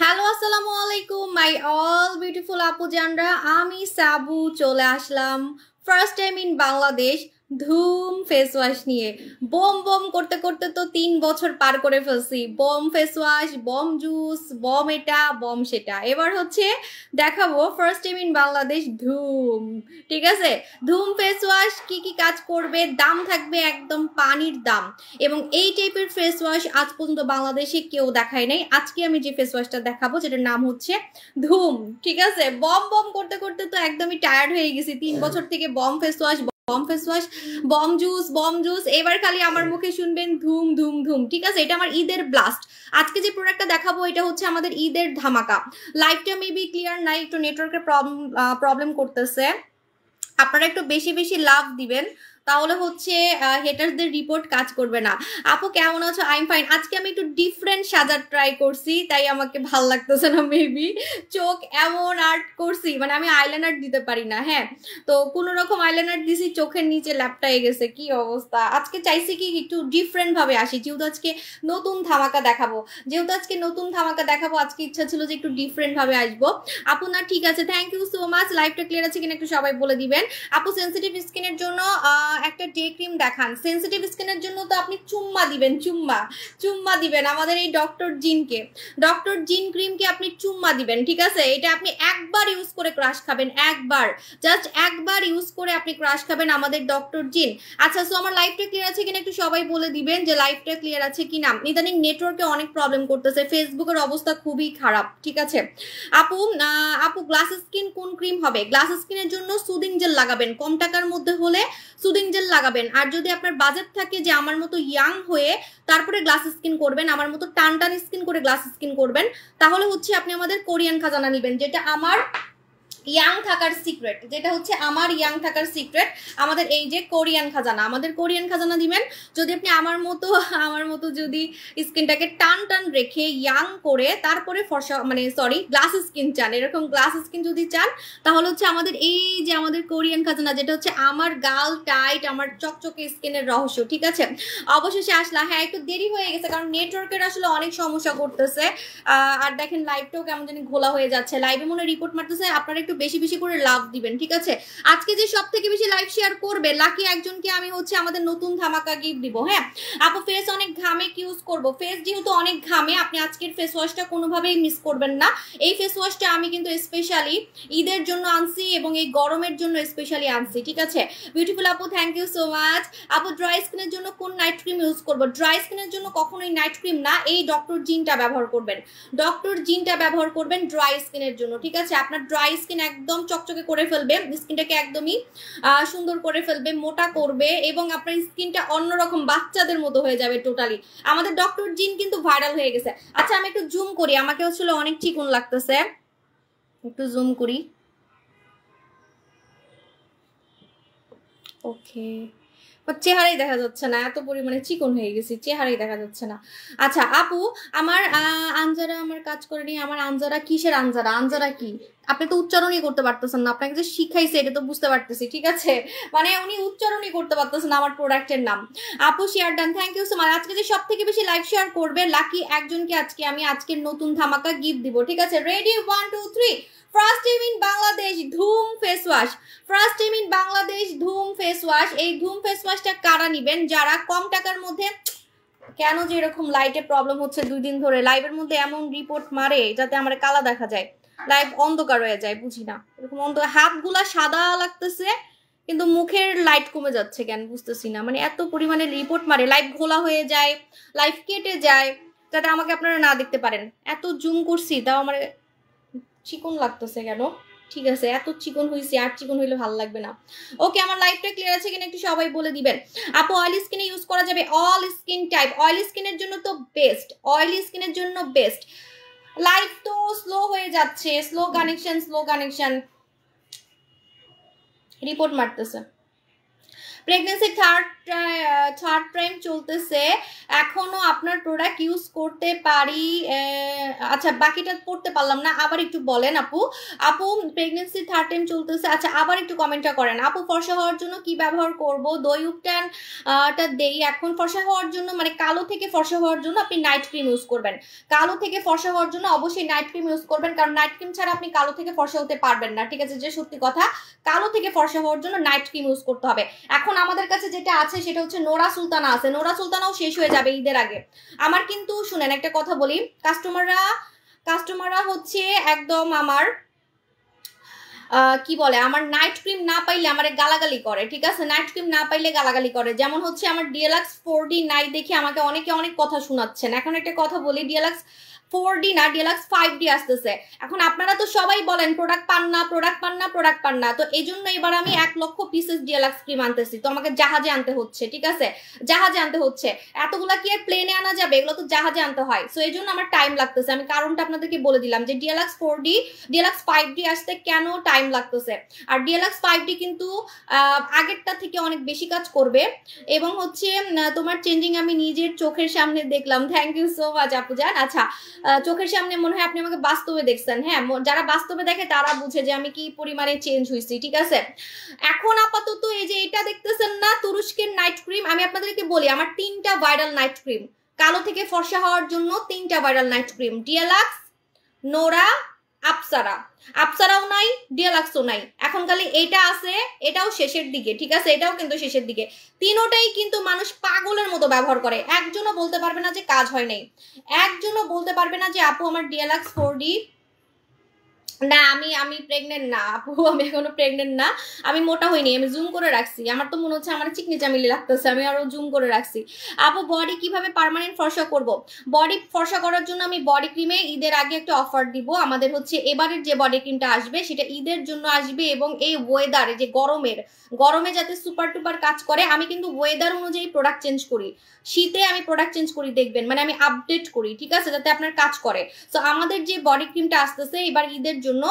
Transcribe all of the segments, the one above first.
Hello আসসালামু আলাইকুম my all beautiful আপু জানরা, আমি সাবু চলে আসলাম first time in Bangladesh Dhoom face wash নিয়ে। বম বম করতে করতে তো 3 বছর পার করে ফেলছি। বম ফেস ওয়াশ, বম জুস, বম এটা বম সেটা, এবার হচ্ছে দেখাবো first time in Bangladesh Dhoom. ঠিক আছে, ধুম ফেস ওয়াশ কি কি কাজ করবে, দাম থাকবে একদম পানির দাম, এবং এই টাইপের ফেস ওয়াশ আজ পর্যন্ত বাংলাদেশে কেউ দেখায় নাই। আজকে আমি যে ফেস ওয়াশটা দেখাবো যেটার নাম হচ্ছে ধুম। ঠিক আছে, বম বম করতে করতে তো একদমই টায়ার্ড হয়ে গেছি। 3 বছর থেকে বম ফেস ওয়াশ, বম ফেস ওয়াশ, বম জুস, বম জুস, এবার খালি আমার মুখে শুনবেন ধুম ধুম ধুম। ঠিক আছে, এটা আমার ঈদের ব্লাস্ট। আজকে যে প্রোডাক্টটা দেখাবো এটা হচ্ছে আমাদের ঈদের ধামাকা। লাইভটা মেবি ক্লিয়ার নাই, একটু নেটওয়ার্কের প্রবলেম করতেছে। আপনারা একটু বেশি বেশি লাভ দিবেন, তাহলে হচ্ছে হেটারদের রিপোর্ট কাজ করবে না। আপু কেমন আছো? I am fine. আজকে আমি একটু ডিফারেন্ট সাজার ট্রাই করছি, তাই আমাকে ভাল লাগতেছে না মেবি। চোখ এমন আর্ট করছি, মানে আমি আইলাইনার দিতে পারি না, হ্যাঁ, তো কোনো রকম আইলাইনার দিছি, চোখের নিচে ল্যাপটাই গেছে, কি অবস্থা। আজকে চাইছি কি একটু ডিফারেন্ট ভাবে আসি, যেহেতু আজকে নতুন ধামাকা দেখাবো, আজকে ইচ্ছা ছিল যে একটু ডিফারেন্ট ভাবে আসবো। আপু না ঠিক আছে, থ্যাংক ইউ সো মাচ। লাইভটা ক্লিয়ার আছে কিনা একটু সবাই বলে দিবেন। আপু সেনসিটিভ স্কিনের জন্য একটা ডে ক্রিম দেখান। সেনসিটিভ স্কিনের জন্য তো আপনি চুম্মা দিবেন, চুম্মা দিবেন আমাদের এই ডক্টর জিন ক্রিমকে আপনি চুম্মা দিবেন। ঠিক আছে, এটা আপনি একবার ইউজ করে ক্রাশ খাবেন, জাস্ট একবার ইউজ করে আপনি ক্রাশ খাবেন আমাদের ডক্টর জিন। আচ্ছা, সো আমার লাইভটা ক্লিয়ার আছে কিনা একটু সবাই বলে দিবেন যে লাইভটা ক্লিয়ার আছে কিনা। ইদানিং নেটওয়ার্কে অনেক প্রবলেম করতেছে, ফেসবুকের অবস্থা খুবই খারাপ। ঠিক আছে আপু গ্লাস স্কিন কোন ক্রিম হবে? গ্লাস স্কিনের জন্য সুদিং জেল লাগাবেন, কম টাকার মধ্যে হলে সুদিং জেল লাগাবেন। আর যদি আপনার বাজেট থাকে যে আমার মতো ইয়াং হয়ে তারপরে গ্লাস স্কিন করবেন, আমার মতো টান টান স্কিন করে গ্লাস স্কিন করবেন, তাহলে হচ্ছে আপনি আমাদের কোরিয়ান খাজানা নেবেন, যেটা আমার ইয়াং থাকার সিক্রেট, আমাদের এই যে কোরিয়ান খাজানা দিবেন। যদি আপনি আমার মতো যদি স্কিনটাকে টান টান রেখে ইয়াং করে তারপরে ফর্সা মানে গ্লাস স্কিন চান, এরকম গ্লাস স্কিন যদি চান, তাহলে হচ্ছে আমাদের এই যে আমাদের কোরিয়ান খাজানা, যেটা হচ্ছে আমার গাল টাইট, আমার চকচকে স্কিনের রহস্য। ঠিক আছে, অবশেষে আসলা। হ্যাঁ, একটু দেরি হয়ে গেছে কারণ নেটওয়ার্কের আসলে অনেক সমস্যা করতেছে। আর দেখেন লাইভটাও কেমন জানি ঘোলা হয়ে যাচ্ছে, লাইভে মনে রিপোর্ট মারতেছে। আপনারা একটু বেশি বেশি করে লাভ দিবেন। ঠিক আছে, আজকে যে সব থেকে বেশি লাইভ শেয়ার করবে লাকি একজনকে আমি হচ্ছে আমাদের নতুন ধামাকা গিফট দিব। হ্যাঁ আপু, ফেস অনেক ঘামে কি ইউজ করব? ফেস যেহেতু অনেক ঘামে, আপনি আজকের ফেস ওয়াশটা কোনোভাবেই মিস করবেন না। এই ফেস ওয়াশটা আমি কিন্তু স্পেশালি ঈদের জন্য আনছি এবং এই গরমের জন্য স্পেশালি আনছি। ঠিক আছে বিউটিফুল আপু, থ্যাংক ইউ সো মাচ। আপু ড্রাই স্কিনের জন্য কোন নাইট ক্রিম ইউজ করব? ড্রাই স্কিনের জন্য কখনোই নাইট ক্রিম না, এই ডক্টর জিনটা ব্যবহার করবেন, ড্রাই স্কিনের জন্য। ঠিক আছে, আপনার ড্রাই স্কিন একদম চকচকে করে ফেলবে, স্কিনটাকে একদমই সুন্দর করে ফেলবে, মোটা করবে, এবং আপনার স্কিনটা অন্যরকম বাচ্চাদের মতো হয়ে যাবে টোটালি। আমাদের ডক্টর জিন কিন্তু ভাইরাল হয়ে গেছে। আচ্ছা, আমি একটু জুম করি, আমাকে আসলে অনেক চিকন লাগতেছে, একটু জুম করি। ওকে, চেহারাই দেখা যাচ্ছে না, এত পরিমাণে চিকন হয়ে গেছি, চেহারাই দেখা যাচ্ছে না। আচ্ছা আপু, আমার আনজারা আমার কাজ করেনি। আমার আনজারা কিসের আনজারা? আনজারা কি? আপনি তো উচ্চারণই করতে পারতেছেন না, আপনাকে যে শিখাইছে এটা তো বুঝতে পারতেছি। ঠিক আছে, মানে উনি উচ্চারণই করতে পারতেছেন আমার প্রোডাক্টের নাম। আপু share done, thank you so much. আজকে যে সব থেকে বেশি লাইভ শেয়ার করবে লাকি একজনকে আজকে আমি আজকের নতুন ধামাকা গিফট দিব। ঠিক আছে, ready, 1 2 3। First time in Bangladesh Dhoom face wash, এই ধুম ফেস ওয়াশটা কারা নিবেন? যারা কম টাকার মধ্যে। কেন যে এরকম লাইটে প্রবলেম হচ্ছে 2 দিন ধরে, লাইভের মধ্যে এমন রিপোর্ট মারে যাতে আমার কালা দেখা যায়, লাইভ অন্ধকার হয়ে যায়, বুঝি না। এরকম হাতগুলা সাদা লাগতেছে কিন্তু মুখের লাইট কমে যাচ্ছে কেন বুঝতেছি না, মানে এত পরিমাণে রিপোর্ট মারে, লাইভ ঘোলা হয়ে যায়, লাইভ কেটে যায়, যাতে আমাকে আপনারা না দেখতে পারেন। এত জুম করছি তাও আমার চিকন লাগতেছে কেন? ঠিক আছে, এত চিকন হইছে, আর চিকন হইলে ভালো লাগবে না। ওকে, আমার লাইফটা ক্লিয়ার আছে কিনা একটু সবাই বলে দিবেন। আপু অয়েলি স্কিনে ইউজ করা যাবে? অল স্কিন টাইপ, অয়েলি স্কিনের জন্য তো বেস্ট, লাইফ তো স্লো হয়ে যাচ্ছে, স্লো কানেকশন রিপোর্ট মারতেছে। প্রেগনেন্সি থার্ড টাইম চলতেছে, এখনো আপনার প্রোডাক্ট ইউজ করতে পারি? আচ্ছা বাকিটা পড়তে পারলাম না, আবার একটু বলেন আপু। আপু প্রেগনেন্সি থার্ড টাইম চলতেছে, আচ্ছা আবার একটু কমেন্টটা করেন। আপু ফর্সা হওয়ার জন্য কি ব্যবহার করব? দই উপটান টা দেই এখন। ফর্সা হওয়ার জন্য মানে কালো থেকে ফর্সা হওয়ার জন্য আপনি নাইট ক্রিম ইউজ করবেন। কালো থেকে ফর্সা হওয়ার জন্য অবশ্যই নাইট ক্রিম ইউজ করবেন, কারণ নাইট ক্রিম ছাড়া আপনি কালো থেকে ফর্সা হতে পারবেন না, ঠিক আছে? যে সত্যি কথা, কালো থেকে ফর্সা হওয়ার জন্য নাইট ক্রিম ইউজ করতে হবে। এখন আমাদের কাছে যেটা আছে সেটা হচ্ছে নোরা সুলতানা আছে, নোরা সুলতানাও শেষ হয়ে যাবে ঈদের আগে। আমার কিন্তু শুনেন একটা কথা বলি, কাস্টমাররা হচ্ছে একদম আমার কি বলে, আমার নাইট ক্রিম না পাইলে আমারে গালাগালি করে, ঠিক আছে? নাইট ক্রিম না পাইলে গালাগালি করে। যেমন হচ্ছে আমার ডিএলএক্স 4D নাই দেখে আমাকে অনেকে অনেক কথা শোনাচ্ছেন। এখন একটা কথা বলি, ডিএলএক্স 4D না, ডিএলএক্স 5D আসতেছে। এখন আপনারা তো সবাই বলেন প্রোডাক্ট পান না, তো এই জন্য এবার আমি 1 লক্ষ পিসেস ডিএলএক্স ক্রিম আনতেছি। তো আমাকে জাহাজে আনতে হচ্ছে, ঠিক আছে? জাহাজে আনতে হচ্ছে। এতগুলা কি আর প্লেনে আনা যাবে? এগুলো তো জাহাজে আনতে হয়। সো এই জন্য আমার টাইম লাগতেছে। আমি কারণটা আপনাদেরকে বলে দিলাম যে ডিএলএক্স 4D ডিএলএক্স 5D আসতে কেন টাইম লাগতেছে। আর ডিএলএক্স 5D কিন্তু আগেরটা থেকে অনেক বেশি কাজ করবে, এবং হচ্ছে তোমার চেঞ্জিং আমি নিজের চোখের সামনে দেখলাম। থ্যাংক ইউ সো মাচ আপু জান। আচ্ছা চোখের সামনে মনে হয় আপনি আমাকে বাস্তবে দেখছেন। হ্যাঁ, যারা বাস্তবে দেখে তারা বুঝে যে আমি কি পরিমাণে চেঞ্জ হয়েছি, ঠিক আছে? এখন আপাতত এই যে এটা দেখতেছেন না, তুরস্কের নাইট ক্রিম, আমি আপনাদেরকে বলি আমার 3টা ভাইরাল নাইট ক্রিম কালো থেকে ফর্সা হওয়ার জন্য। 3টা viral night cream, DLX, Nora, আপসারাও নাই, ডিএলএক্সও নাই। এখন খালি এটা আছে, এটাও শেষের দিকে, ঠিক আছে? এটাও কিন্তু শেষের দিকে। তিনোটাই কিন্তু মানুষ পাগলের মতো ব্যবহার করে। একজনও বলতে পারবে না যে কাজ হয় নাই, একজনও বলতে পারবে না যে আপু আমার ডিএলএক্স 4D না, আমি প্রেগনেন্ট না আপু, আমি এখনো প্রেগনেন্ট না। আমি মোটা হইনি, আমি জুম করে রাখছি। আমার তো মনে হচ্ছে আমার চিকনি চামিলি লাগতেছে, আমি আরো জুম করে রাখছি। আপু বডি কিভাবে পার্মানেন্ট ফর্সা করব? বডি ফর্সা করার জন্য আমি বডি ক্রিমে ঈদের আগে একটা অফার দিব। আমাদের হচ্ছে এবারের যে বডি ক্রিমটা আসবে সেটা ঈদের জন্য আসবে, এবং এই ওয়েদারে যে গরমে যাতে সুপার টুপার কাজ করে। আমি কিন্তু ওয়েদার অনুযায়ী প্রোডাক্ট চেঞ্জ করি। শীতে আমি প্রোডাক্ট চেঞ্জ করি, দেখবেন মানে আমি আপডেট করি, ঠিক আছে? যাতে আপনার কাজ করে। তো আমাদের যে বডি ক্রিমটা আসতেছে এবার ঈদের জন্য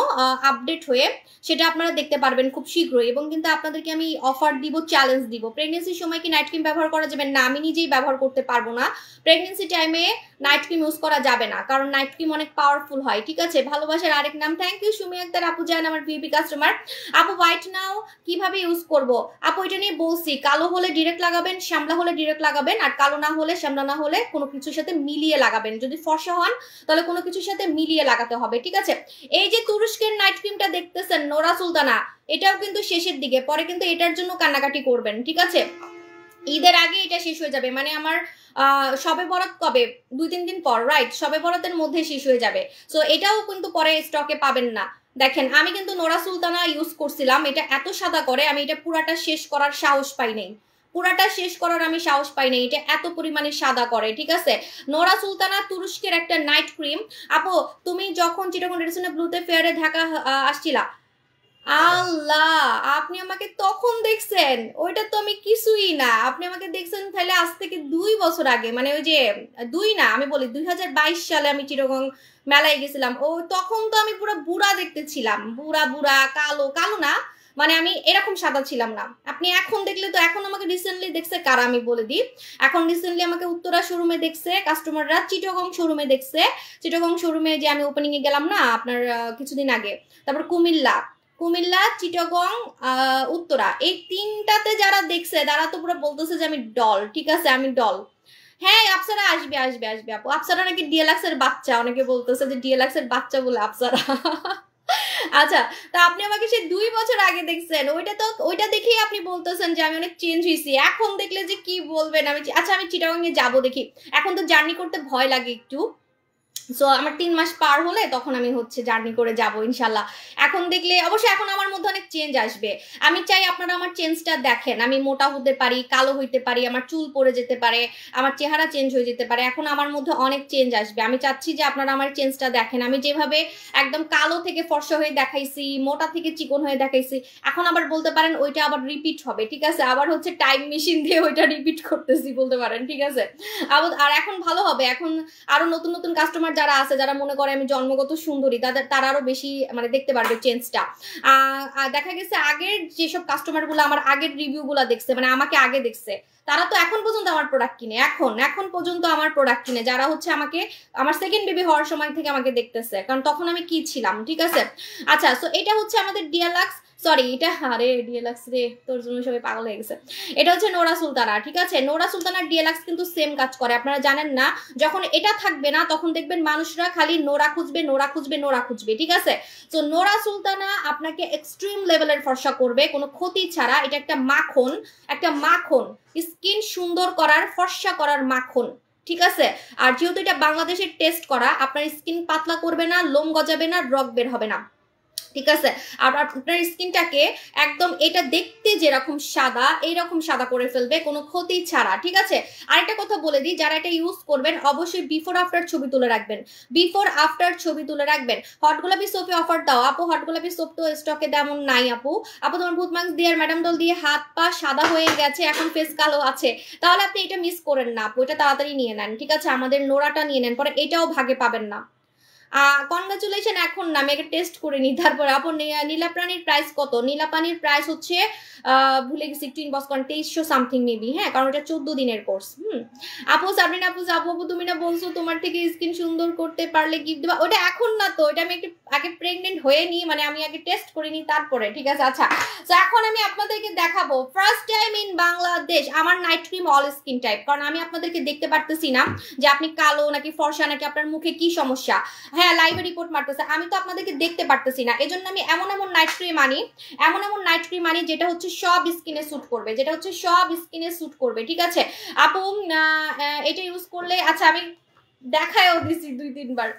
আপডেট হয়ে, সেটা আপনারা দেখতে পারবেন খুব শীঘ্রই। এবং কিন্তু আপনাদেরকে আমি অফার দিব, চ্যালেঞ্জ দিব। প্রেগনেন্সির সময় কি নাইট ক্রিম ব্যবহার করা যাবে না? আমি নিজেই ব্যবহার করতে পারবো না। প্রেগনেন্সি টাইমে নাইট ক্রিম ইউজ করা যাবে না, কারণ নাইট ক্রিম অনেক পাওয়ারফুল হয়, ঠিক আছে? ভালোবাসার আরেক নাম। থ্যাংক ইউ সুমি আক্তার আপু জান, আমার ভিপি কাস্টমার। আপু হোয়াইট নাও কিভাবে ইউজ করব? আপু এটা নিয়ে বলছি, কালো হলে ডিরেক্ট লাগাবেন, শ্যামলা হলে ডিরেক্ট লাগাবেন, আর কালো না হলে শ্যামলা না হলে কোনো কিছুর সাথে মিলিয়ে লাগাবেন। যদি ফর্সা হন তাহলে কোনো কিছুর সাথে মিলিয়ে লাগাতে হবে, ঠিক আছে? এই যে তুরস্কের নাইট ক্রিমটা দেখতেছেন নোরা সুলতানা, এটাও কিন্তু শেষের দিকে, পরে কিন্তু এটার জন্য কান্নাকাটি করবেন, ঠিক আছে? ঈদের আগে এটা শেষ হয়ে যাবে, মানে আমার শবে বরাত কবে? 2-3 দিন পর, রাইট? শবে বরাতের মধ্যে শেষ হয়ে যাবে। সো এটাও কিন্তু পরে স্টকে পাবেন না। দেখেন আমি কিন্তু নোরা সুলতানা ইউজ করছিলাম, এটা এত সাদা করে, আমি এটা পুরাটা শেষ করার সাহস পাই নাই। আমি সাহস পাই নাই, এটা এত পরিমাণে সাদা করে, ঠিক আছে? নোরা সুলতানা তুরস্কের একটা নাইট ক্রিম। আপু তুমি যখন চিটাগং রেডিসনে ব্লুতে ফেয়ারে ঢাকা আসছিলা, আল্লাহ আপনি আমাকে তখন দেখছেন? ওইটা তো আমি কিছুই না। আপনি আমাকে দেখছেন তাহলে আজ থেকে 2 বছর আগে, মানে ওই যে 2 না, আমি বলি 2022 সালে আমি চিটাগং মেলায় গেছিলাম। ও তখন তো আমি পুরো বুড়া দেখতে ছিলাম, বুড়া কালো না, মানে আমি এরকম সাদা ছিলাম না। আপনি এখন দেখলে তো, এখন আমাকে রিসেন্টলি দেখছে কারা আমি বলে দিই। এখন রিসেন্টলি আমাকে উত্তরা শোরুমে দেখছে কাস্টমাররা, চিটাগং শোরুমে দেখছে। চিটাগং শোরুমে যে আমি ওপেনিং এ গেলাম না আপনার কিছুদিন আগে, তারপর কুমিল্লা, চিটাগং, উত্তরা, এই 3টাতে যারা দেখছে তারা তো পুরো বলতেছে যে আমি ডল, ঠিক আছে? আমি ডল। হ্যাঁ আপসারা আসবে আপু। আপসারা নাকি ডিএলএক্স এর বাচ্চা, অনেকে বলতেছে যে ডিএলএক্স এর বাচ্চা বলে আপসারা। আচ্ছা, তা আপনি আমাকে সে 2 বছর আগে দেখছেন, ওইটা দেখেই আপনি বলতেছেন যে আমি অনেক চেঞ্জ হয়েছি। এখন দেখলে যে কি বলবেন? আচ্ছা আমি চিটাগং এ যাবো দেখি। এখন তো জার্নি করতে ভয় লাগে একটু, সো আমার 3 মাস পার হলে তখন আমি হচ্ছে জার্নি করে যাব ইনশাল্লাহ। এখন দেখলে অবশ্যই এখন আমার মধ্যে অনেক চেঞ্জ আসবে। আমি চাই আপনারা আমার চেঞ্জটা দেখেন। আমি মোটা হতে পারি, কালো হইতে পারি, আমার চুল পড়ে যেতে পারে, আমার চেহারা চেঞ্জ হয়ে যেতে পারে। এখন আমার মধ্যে অনেক চেঞ্জ আসবে। আমি চাচ্ছি যে আপনারা আমার চেঞ্জটা দেখেন। আমি যেভাবে একদম কালো থেকে ফর্সা হয়ে দেখাইছি, মোটা থেকে চিকন হয়ে দেখাইছি, এখন আবার বলতে পারেন ওইটা আবার রিপিট হবে, ঠিক আছে? আবার হচ্ছে টাইম মেশিন দিয়ে ওইটা রিপিট করতেছি বলতে পারেন, ঠিক আছে? আর এখন ভালো হবে। এখন আরো নতুন কাস্টমার যারা আছে যারা মনে করে আমি জন্মগত সুন্দরী তারা আরো বেশি মানে দেখতে পারবে চেঞ্জটা। দেখা গেছে আগের যেসব কাস্টমারগুলো আমার আগের রিভিউগুলো দেখছে, মানে আমাকে আগে দেখছে, তারা তো এখন পর্যন্ত আমার প্রোডাক্ট কিনে, এখন পর্যন্ত আমার প্রোডাক্ট কিনে, যারা হচ্ছে আমাকে আমার সেকেন্ড বেবি হওয়ার সময় থেকে আমাকে দেখতেছে, কারণ তখন আমি কি ছিলাম, ঠিক আছে। আচ্ছা, সো এটা হচ্ছে আমাদের ডিয়ালাক্স, সরি এটা আরে ডিয়ালাক্স রে, তোর জন্য সবাই পাগল হয়ে গেছে। এটা হচ্ছে নোরা সুলতানা, ঠিক আছে। নোরা সুলতানার ডিয়ালাক্স কিন্তু সেম কাজ করে, আপনারা জানেন না। যখন এটা থাকবে না তখন দেখবেন মানুষরা খালি নোরা খুঁজবে নোরা খুঁজবে নোরা খুঁজবে, ঠিক আছে। তো নোরা সুলতানা আপনাকে এক্সট্রিম লেভেলের ফর্সা করবে কোনো ক্ষতি ছাড়া। এটা একটা মাখন, একটা মাখন, স্কিন সুন্দর করার ফর্সা করার মাখন, ঠিক আছে। আর যেহেতু এটা বাংলাদেশের টেস্ট করা, আপনার স্কিন পাতলা করবে না, লোম গজাবে না, রগ বের হবে না, ঠিক আছে। আর আপনার স্কিনটাকে একদম এটা দেখতে যেরকম সাদা এইরকম সাদা করে ফেলবে কোনো ক্ষতি ছাড়া, ঠিক আছে। আরেকটা কথা বলে দিই, যারা এটা ইউজ করবেন অবশ্যই বিফোর আফটার ছবি তুলে রাখবেন, বিফোর আফটার ছবি তুলে রাখবেন। হট গোলাপি সোপে অফার দাও আপু, হট গোলাপি সোপ তো স্টকে তেমন নাই আপু। তোমার ভূত মাস্ক দিয়ে আর ম্যাডাম ডল দিয়ে হাত পা সাদা হয়ে গেছে, এখন ফেস কালো আছে, তাহলে আপনি এটা মিস করেন না আপু, এটা তাড়াতাড়ি নিয়ে নেন, ঠিক আছে। আমাদের নোরাটা নিয়ে নেন, পরে এটাও ভাগে পাবেন না। কনগ্রাচুলেশন, এখন না, আমি আগে টেস্ট করে নিই তারপরে। আপু নীলাপ্রাণীর প্রাইস কত? নীলাপানির প্রাইস হচ্ছে ভুলে গেছি, 2300 সামথিং মেবি, হ্যাঁ, কারণ এটা 14 দিনের কোর্স। আপু সাবরিন আপু, আপু তুমি না বলছো তোমার থেকে স্কিন সুন্দর করতে পারলে গিফট দেবা, ওটা এখন না তো, এটা আমি একটু আগে প্রেগনেন্ট হয়ে নিই, মানে আমি আগে টেস্ট করে নিই তারপরে, ঠিক আছে। আচ্ছা, তো এখন আমি আপনাদেরকে দেখাবো ফার্স্ট টাইম ইন বাংলাদেশ আমার night cream all skin type, কারণ আমি আপনাদেরকে দেখতে পারতেছি না যে আপনি কালো নাকি ফর্সা নাকি আপনার মুখে কি সমস্যা। হ্যাঁ, লাইভে রিপোর্ট মারতেছে, আমি তো আপনাদেরকে দেখতে পারতেছি না, এজন্য আমি এমন এমন নাইট ক্রিম আনি, এমন এমন নাইট ক্রিম আনি যেটা হচ্ছে সব স্কিনে স্যুট করবে, যেটা হচ্ছে সব স্কিনে স্যুট করবে, ঠিক আছে। আপু এটা ইউজ করলে, আচ্ছা আমি দেখায়ও দিছি 2-3 বার।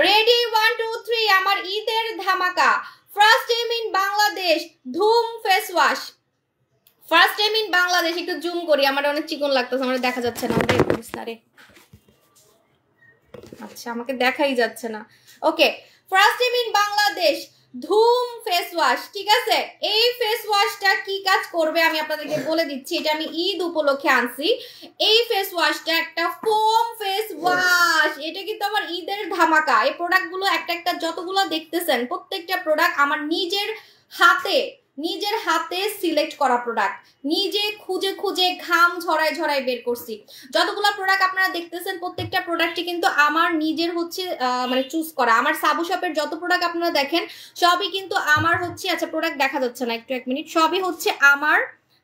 রেডি 1 2 3, আমার ঈদের ধামাকা first time in Bangladesh Dhoom face wash, first time in Bangladesh. একটু জুম করি, আমার অনেক চিকন লাগতেছে, আমার দেখা যাচ্ছে না, ওটাই করিস না রে। আচ্ছা, আমাকে দেখাই যাচ্ছে না। Okay, first time in Bangladesh Dhoom face wash, ঠিক আছে। এই ফেস ওয়াশটা কি কাজ করবে আমি আপনাদেরকে বলে দিচ্ছি, এটা আমি ঈদ উপলক্ষে আনছি। এই ফেস ওয়াশটা একটা ফোম ফেস ওয়াশ, এটা কিন্তু আমার ঈদের ধামাকা। এই প্রোডাক্টগুলো একটা একটা যতগুলো দেখতেছেন প্রত্যেকটা প্রোডাক্ট আমার নিজের হাতে সিলেক্ট করা প্রোডাক্ট, নিজে খুঁজে খুঁজে ঘাম ঝরায় ঝরায় বের করছি। যতগুলো প্রোডাক্ট আপনারা দেখতেছেন প্রত্যেকটা প্রোডাক্টই কিন্তু আমার নিজের হচ্ছে মানে চুজ করা। আমার সাবু শপের যত প্রোডাক্ট আপনারা দেখেন সবই কিন্তু আমার হচ্ছে, আচ্ছা প্রোডাক্ট দেখা যাচ্ছে না, একটু 1 মিনিট, সবই হচ্ছে আমার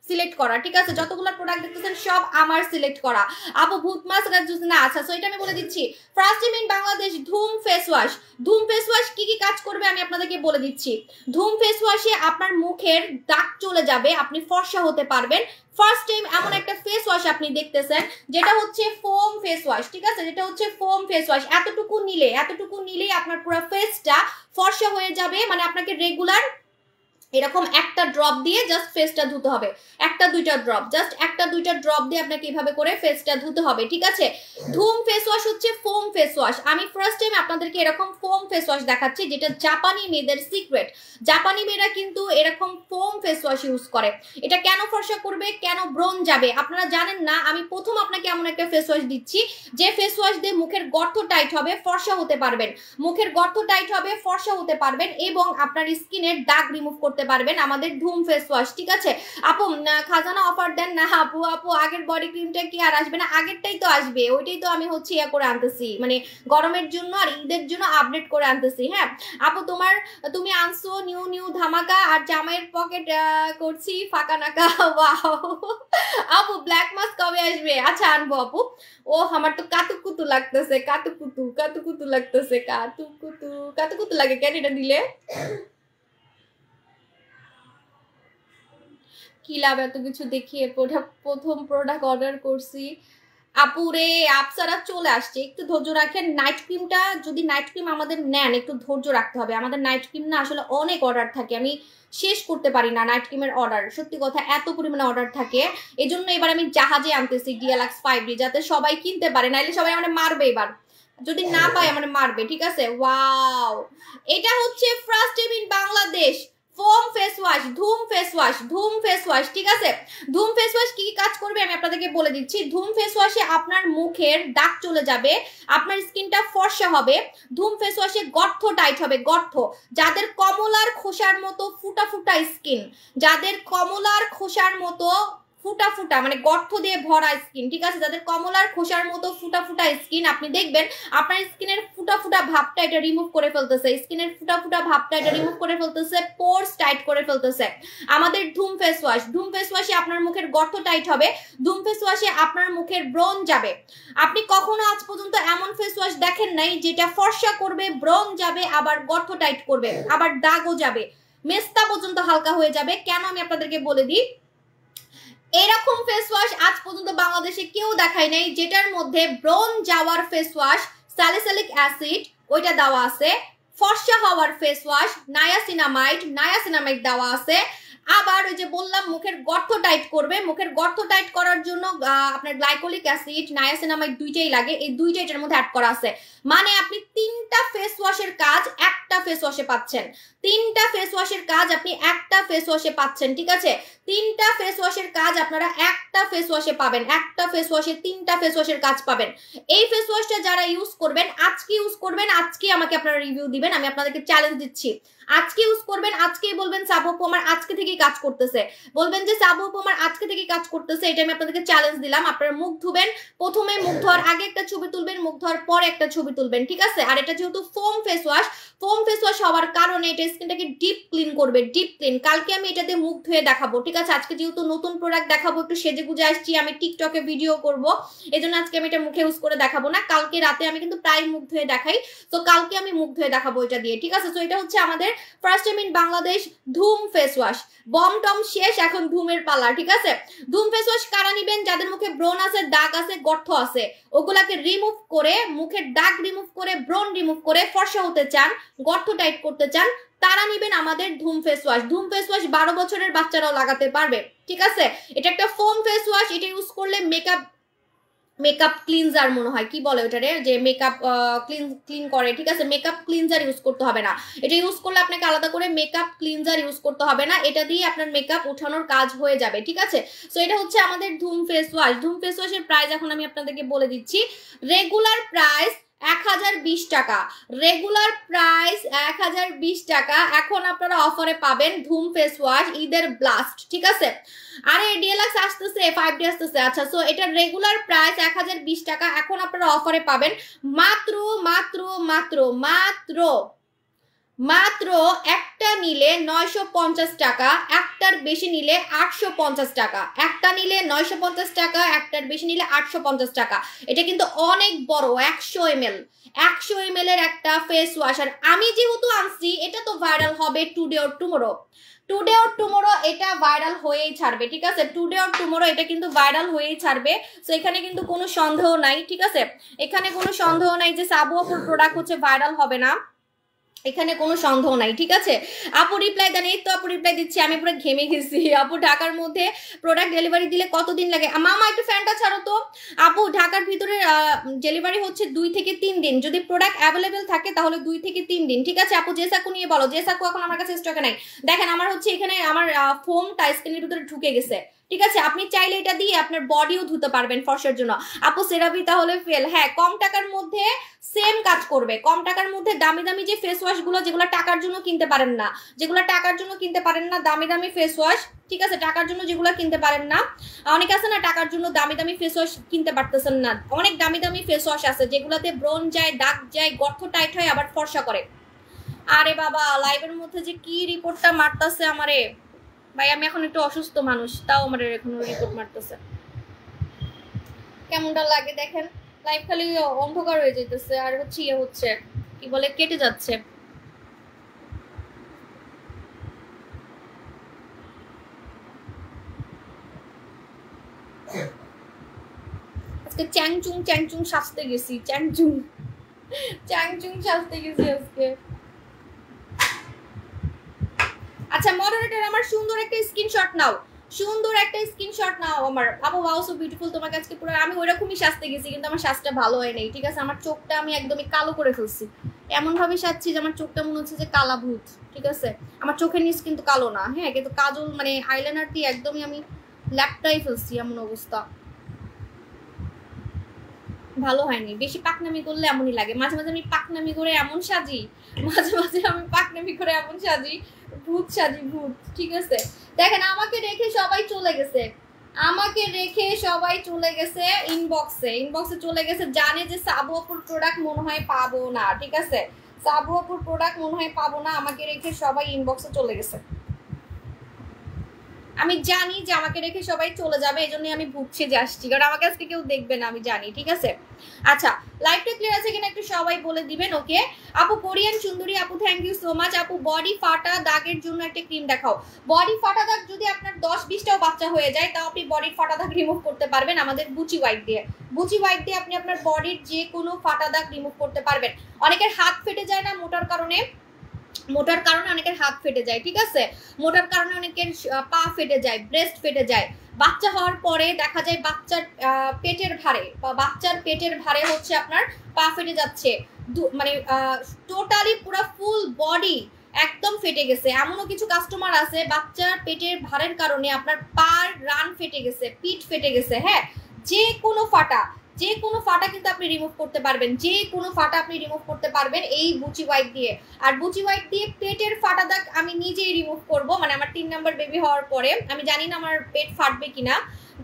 সিলেক্ট করা, ঠিক আছে। যতগুলো প্রোডাক্ট দেখতেছেন সব আমার সিলেক্ট করা। আপু ভূত মাস্ক না, আচ্ছা সো এটা আমি বলে দিচ্ছি। First time in Bangladesh Dhoom face wash. Dhoom face wash কি কি কাজ করবে আমি আপনাদেরকে বলে দিচ্ছি। ধুম ফেস ওয়াশে আপনার মুখের দাগ চলে যাবে, আপনি ফর্সা হতে পারবেন। ফার্স্ট টাইম এমন একটা ফেস ওয়াশ আপনি দেখতেছেন যেটা হচ্ছে ফোম ফেস ওয়াশ, ঠিক আছে, যেটা হচ্ছে ফোম ফেস ওয়াশ। এতটুকু নিলেই আপনার পুরো ফেসটা ফর্সা হয়ে যাবে। মানে আপনাকে রেগুলার এরকম একটা ড্রপ দিয়ে জাস্ট ফেসটা ধুতে হবে, একটা দুইটা ড্রপ, জাস্ট একটা দুইটা ড্রপ দিয়ে আপনাকে এইভাবে করে ফেসটা ধুতে হবে, ঠিক আছে। ধুম ফেস ওয়াশ হচ্ছে ফোম ফেস ওয়াশ। আমি ফার্স্ট টাইম আপনাদেরকে এরকম ফোম ফেস ওয়াশ দেখাচ্ছি, যেটা জাপানি মেয়েদের সিক্রেট। জাপানি মেয়েরা কিন্তু এরকম ফোম ফেস ওয়াশ ইউজ করে। এটা কেন ফর্সা করবে, কেন ব্রণ যাবে আপনারা জানেন না। আমি প্রথম আপনাকে এমন একটা ফেস ওয়াশ দিচ্ছি যে ফেস ওয়াশ দিয়ে মুখের গর্ত টাইট হবে, ফর্সা হতে পারবেন, মুখের গর্ত টাইট হবে, ফর্সা হতে পারবেন এবং আপনার স্কিনের দাগ রিমুভ করতে পারবেন আমাদের ধুম ফেস ওয়াশ, ঠিক আছে। আপু খাজানা অফার দেন না। আপু আগের বডি ক্রিমটা কি আর আসবে না? আগেরটাই তো আসবে, ওইটাই তো আমি হচ্ছে ইয়া করে আনতেছি, মানে গরমের জন্য আর ঈদের জন্য আপডেট করে আনতেছি। হ্যাঁ আপু, তুমি আনছো নিউ ধামাকা আর জামাইয়ের পকেট করছি ফাঁকা নাকা। ওয়াও আপু, ব্ল্যাক মাস্ক কবে আসবে? আচ্ছা আনবো আপু। ও আমার তো কাতুকুতু লাগতেছে, কাতুকুতু লাগতেছে, কাতুকুতু লাগে কেন এটা দিলে? কি লাভ এত কিছু দেখিয়ে? প্রথম প্রোডাক্ট অর্ডার করছি আপুরে, আপসারা চলে আসছে, একটু ধৈর্য রাখেন। নাইট ক্রিমটা যদি নাইট ক্রিম আমাদের নেন একটু ধৈর্য রাখতে হবে। আমাদের নাইট ক্রিম না আসলে অনেক অর্ডার থাকে, আমি শেষ করতে পারি না নাইট ক্রিমের অর্ডার, সত্যি কথা এত পরিমাণে অর্ডার থাকে। এই জন্য এবার আমি জাহাজে আনতেছি ডিয়ালাক্স 5D, যাতে সবাই কিনতে পারে, নাইলে সবাই মানে মারবে এবার, যদি না পায় মানে মারবে, ঠিক আছে। ওয়াও, এটা হচ্ছে first time in Bangladesh foam face wash, Dhoom face wash, Dhoom face wash, ঠিক আছে? ধুম ফেস ওয়াশ কি কাজ করবে আমি আপনাদেরকে বলে দিচ্ছি। ধুম ফেস ওয়াশে আপনার মুখের দাগ চলে যাবে, আপনার স্কিনটা ফর্সা হবে। ধুম ফেস ওয়াশে গর্ত টাইট হবে, গর্ত। যাদের কমলার খোসার মতো ফুটা ফুটা স্কিন, যাদের কমলার খোসার মতো ফুটা ফুটা মানে গর্ত দিয়ে ভরা স্কিন, ঠিক আছে? যাদের কমলার খোসার মতো ফুটা ফুটা স্কিন, আপনি দেখবেন আপনার স্কিনের ফুটা ফুটা ভাবটা এটা রিমুভ করে ফেলতেছে, স্কিনের ফুটা ফুটা ভাবটা এটা রিমুভ করে ফেলতেছে, পোরস টাইট করে ফেলতেছে আমাদের ধুম ফেস ওয়াশ। ধুম ফেস ওয়াশে আপনার মুখের গর্ত টাইট হবে, ধুম ফেস ওয়াশে আপনার মুখের ব্রণ যাবে। আপনি কখনো আজ পর্যন্ত এমন ফেস ওয়াশ দেখেন নাই যেটা ফর্সা করবে, ব্রণ যাবে, আবার গর্ত টাইট করবে, আবার দাগও যাবে, মেস্তা পর্যন্ত হালকা হয়ে যাবে। কেন আমি আপনাদেরকে বলে দিই, এরকম ফেস ওয়াশ আজ পর্যন্ত বাংলাদেশে কেউ দেখায় নাই যেটার মধ্যে ব্রণ যাওয়ার ফেস ওয়াশ স্যালিসিলিক অ্যাসিড ওইটা দেওয়া আছে, ফর্সা হওয়ার ফেস ওয়াশ নায়াসিনামাইড দেওয়া আছে, আবার ওই যে বললাম মুখের গর্ত টাইট করবে, মুখের গর্ত টাইট করার জন্য আপনার গ্লাইকোলিক অ্যাসিড নায়াসিনামাইড দুইটাই লাগে, এই দুইটা এটার মধ্যে অ্যাড করা আছে। মানে আপনি তিনটা ফেস ওয়াশের কাজ একটা ফেস ওয়াশে পাচ্ছেন, তিনটা ফেস ওয়াশের কাজ আপনি একটা ফেস ওয়াশে পাচ্ছেন, ঠিক আছে? তিনটা ফেস ওয়াশের কাজ আপনারা একটা ফেস ওয়াশে পাবেন, একটা ফেস ওয়াশে তিনটা ফেস ওয়াশের কাজ পাবেন। এই ফেস ওয়াশটা যারা ইউজ করবেন, আজকে ইউজ করবেন, আজকে আমাকে আপনারা রিভিউ দিবেন, আমি আপনাদেরকে চ্যালেঞ্জ দিচ্ছি। আজকে ইউজ করবেন, আজকেই বলবেন সাবু আপু আমার আজকে থেকেই কাজ করতেছে, বলবেন যে সাবু আপু আমার আজকে থেকেই কাজ করতেছে, এটা আমি আপনাদেরকে চ্যালেঞ্জ দিলাম। আপনারা মুখ ধুবেন, প্রথমে মুখ ধোয়ার আগে একটা ছবি তুলবেন, মুখ ধোয়ার পরে একটা ছবি তুলবেন, ঠিক আছে? আর এটা যেহেতু foam face wash, foam face wash হওয়ার কারণে এটা স্কিনটাকে ডিপ ক্লিন করবে, ডিপ ক্লিন। কালকে আমি এটাতে মুখ ধুয়ে দেখাবো, ঠিক আছে? আজকে যেহেতু নতুন প্রোডাক্ট দেখাবো, একটু সেজে গুজে আসছি, আমি টিকটকে ভিডিও করব, এজন্য আজকে আমি এটা মুখে ইউজ করে দেখাবো না। কালকে রাতে আমি কিন্তু প্রায় মুখ ধুয়ে দেখাই, তো কালকে আমি মুখ ধুয়ে দেখাবো এটা দিয়ে, ঠিক আছে? তো এটা হচ্ছে আমাদের first time in Bangladesh Dhoom face wash. বম টম শেষ, এখন ধুমের পালা, ঠিক আছে? ধুম ফেস ওয়াশ কারা নিবেন? যাদের মুখে ব্রণ আছে, দাগ আছে, গর্ত আছে, ওগুলাকে রিমুভ করে, মুখের দাগ রিমুভ করে, ব্রণ রিমুভ করে ফর্সা হতে চান, গর্ত টাইট করতে চান, তারা নিবেন আমাদের ধুম face wash. Dhoom face wash 12 বছরের বাচ্চারাও লাগাতে পারবে, ঠিক আছে? এটা একটা ফোম ফেস ওয়াশ, এটা ইউজ করলে মেকআপ ক্লিনজার মনে হয়, কি বলে ওটারে, যে মেকআপ ক্লিন করে, ঠিক আছে? মেকআপ ক্লিনজার ইউজ করতে হবে না, এটা ইউজ করলে আপনাকে আলাদা করে মেকআপ ক্লিনজার ইউজ করতে হবে না, এটা দিয়ে আপনার মেকআপ উঠানোর কাজ হয়ে যাবে, ঠিক আছে? সো এটা হচ্ছে আমাদের ধুম ফেস ওয়াশ। ধুম ফেস ওয়াশের প্রাইস এখন আমি আপনাদেরকে বলে দিচ্ছি। রেগুলার প্রাইস 1020 টাকা, রেগুলার প্রাইস 1020 টাকা। এখন আপনারা অফারে পাবেন ধুম ফেস ওয়াশ ঈদের ব্লাস্ট, ঠিক আছে? আরে ডিএলএক্স আসতেছে, 5D আসতেছে, আচ্ছা। সো এটা রেগুলার প্রাইস 1020 টাকা, এখন আপনারা অফারে পাবেন মাত্র মাত্র মাত্র মাত্র মাত্র একটা নিলে 950 টাকা, একটার বেশি নিলে 850 টাকা, একটা নিলে 950 টাকা, একটার বেশি নিলে 850 টাকা। এটা কিন্তু অনেক বড়, 100 ml, 100 ml এর একটা ফেস ওয়াশ। আর আমি যেহেতু আনছি, এটা তো ভাইরাল হবে today or tomorrow, today or tomorrow এটা ভাইরাল হয়েই ছাড়বে, ঠিক আছে? টুডে অর টুমরো এটা কিন্তু ভাইরাল হয়েই ছাড়বে। সো এখানে কিন্তু কোনো সন্দেহ নাই, ঠিক আছে? এখানে কোনো সন্দেহ নাই যে সাবু আপুর প্রোডাক্ট হচ্ছে ভাইরাল হবে না, এখানে কোনো সন্দেহ নাই, ঠিক আছে? আপু রিপ্লাই দেন, এই তো আপু রিপ্লাই দিচ্ছি, আমি পুরো ঘেমে গেছি। আপু ঢাকার মধ্যে প্রোডাক্ট ডেলিভারি দিলে কতদিন লাগে? মামা একটু ফ্যানটা ছাড়ো তো। আপু ঢাকার ভিতরে ডেলিভারি হচ্ছে 2 থেকে 3 দিন, যদি প্রোডাক্ট অ্যাভেলেবেল থাকে তাহলে 2 থেকে 3 দিন, ঠিক আছে? আপু জেসাকু নিয়ে বলো, জেসাকু এখন আমার কাছে স্টকে নাই। দেখেন আমার হচ্ছে এখানে আমার ফোমটা স্কিনের ভিতরে ঢুকে গেছে, ঠিক আছে? আপনি চাইলে এটা দিয়ে আপনার বডিও ধুতে পারবেন ফর্সার জন্য। আপু সেরাভি তাহলে ফেল, হ্যাঁ কম টাকার মধ্যে সেম কাজ করবে, কম টাকার মধ্যে দামি দামি যে ফেস ওয়াশ গুলো, যেগুলো টাকার জন্য কিনতে পারেন না, যেগুলো টাকার জন্য কিনতে পারেন না, দামি দামি ফেস ওয়াশ, ঠিক আছে? টাকার জন্য যেগুলো কিনতে পারেন না, অনেক আছে না টাকার জন্য দামি দামি ফেস ওয়াশ কিনতে পারতেছেন না, অনেক দামি দামি ফেস ওয়াশ আছে যেগুলোতে ব্রণ যায়, দাগ যায়, গর্ত টাইট হয়, আবার ফর্সা করে। আরে বাবা লাইভের মধ্যে যে কি রিপোর্টটা মারতেছে আমারে ভাই, আমি এখন একটু অসুস্থ মানুষ, তাও আমার এখন রিপোর্ট মারতেছে, কেমনটা লাগে দেখেন? লাইভ খালি অন্ধকার হয়ে যেতেছে, আর হচ্ছে ইয়ে হচ্ছে কি বলে, কেটে যাচ্ছে। আজকে চ্যাংচুং সাজতে গেছি, চ্যাংচুং সাজতে গেছি আজকে। আচ্ছা মডারেটর আমার সুন্দর একটা স্ক্রিনশট নাও, সুন্দর একটা স্ক্রিনশট নাও আমার। আপু ওয়াও সো বিউটিফুল, তোমার আজকে পুরো আমি ওইরকমই সাজতে গেছি, কিন্তু আমার সাজটা ভালো হয় নাই, ঠিক আছে? আমার চোখটা আমি একদমই কালো করে ফেলছি, এমন ভাবে সাজছি যে আমার চোখটা মনে হচ্ছে যে কালা ভূত, ঠিক আছে? আমার চোখের নিচ কিন্তু কালো না, হ্যাঁ, কিন্তু কাজল মানে আইলাইনার দিয়ে একদমই আমি ল্যাপটাই ফেলছি, এমন অবস্থা। ভালো হয়নি, বেশি পাকনামি করলে এমনই লাগে। মাঝে মাঝে আমি পাকনামি করে এমন সাজি, মাঝে মাঝে আমি পাকনামি করে এমন সাজি, ভূত সাজি, ভূত, ঠিক আছে? দেখেন আমাকে রেখে সবাই চলে গেছে, আমাকে রেখে সবাই চলে গেছে ইনবক্সে, ইনবক্সে চলে গেছে, জানে যে সাবু আপুর প্রোডাক্ট মনে হয় পাবো না, ঠিক আছে? সাবু আপুর প্রোডাক্ট মনে হয় পাবো না, আমাকে রেখে সবাই ইনবক্সে চলে গেছে। আমি জানি যে আমাকে রেখে সবাই চলে যাবে, এই জন্যই আমি ভুগছে যে আসছি, কারণ আমাকে আজকে কেউ দেখবে না, আমি জানি, ঠিক আছে? আচ্ছা, লাইভটা ক্লিয়ার আছে কিনা একটু সবাই বলে দিবেন। ওকে আপু, কোরিয়ান সুন্দরী আপু, থ্যাংক ইউ সো মাচ আপু। বডি ফাটা দাগের জন্য একটা ক্রিম দেখাও। বডি ফাটা দাগ যদি আপনার 10-20টাও বাচ্চা হয়ে যায়, তাও আপনি বডির ফাটা দাগ রিমুভ করতে পারবেন আমাদের বুচি হোয়াইট দিয়ে। বুচি হোয়াইট দিয়ে আপনি আপনার বডির যে কোনো ফাটা দাগ রিমুভ করতে পারবেন। অনেকের হাত ফেটে যায় না মোটার কারণে, মোটার কারণে অনেকের হাত ফেটে যায়, ঠিক আছে? মোটার কারণে অনেকের পা ফেটে যায়, ব্রেস্ট ফেটে যায়। বাচ্চা হওয়ার পরে দেখা যায় বাচ্চার পেটের ভারে বা বাচ্চার পেটের ভারে হচ্ছে আপনার পা ফেটে যাচ্ছে, মানে টোটালি পুরো ফুল বডি একদম ফেটে গেছে। এমনও কিছু কাস্টমার আছে বাচ্চার পেটের ভারের কারণে আপনার পার রান ফেটে গেছে, পিঠ ফেটে গেছে। হ্যাঁ, যে কোনো ফাটা, যে কোনো ফাটা কিন্তু আপনি রিমুভ করতে পারবেন, যে কোনো ফাটা আপনি রিমুভ করতে পারবেন এই বুচি হোয়াইট দিয়ে। আর বুচি হোয়াইট দিয়ে পেটের ফাটা দাগ আমি নিজেই রিমুভ করব, মানে আমার 3 নাম্বার বেবি হওয়ার পরে। আমি জানি না আমার পেট ফাটবে কিনা,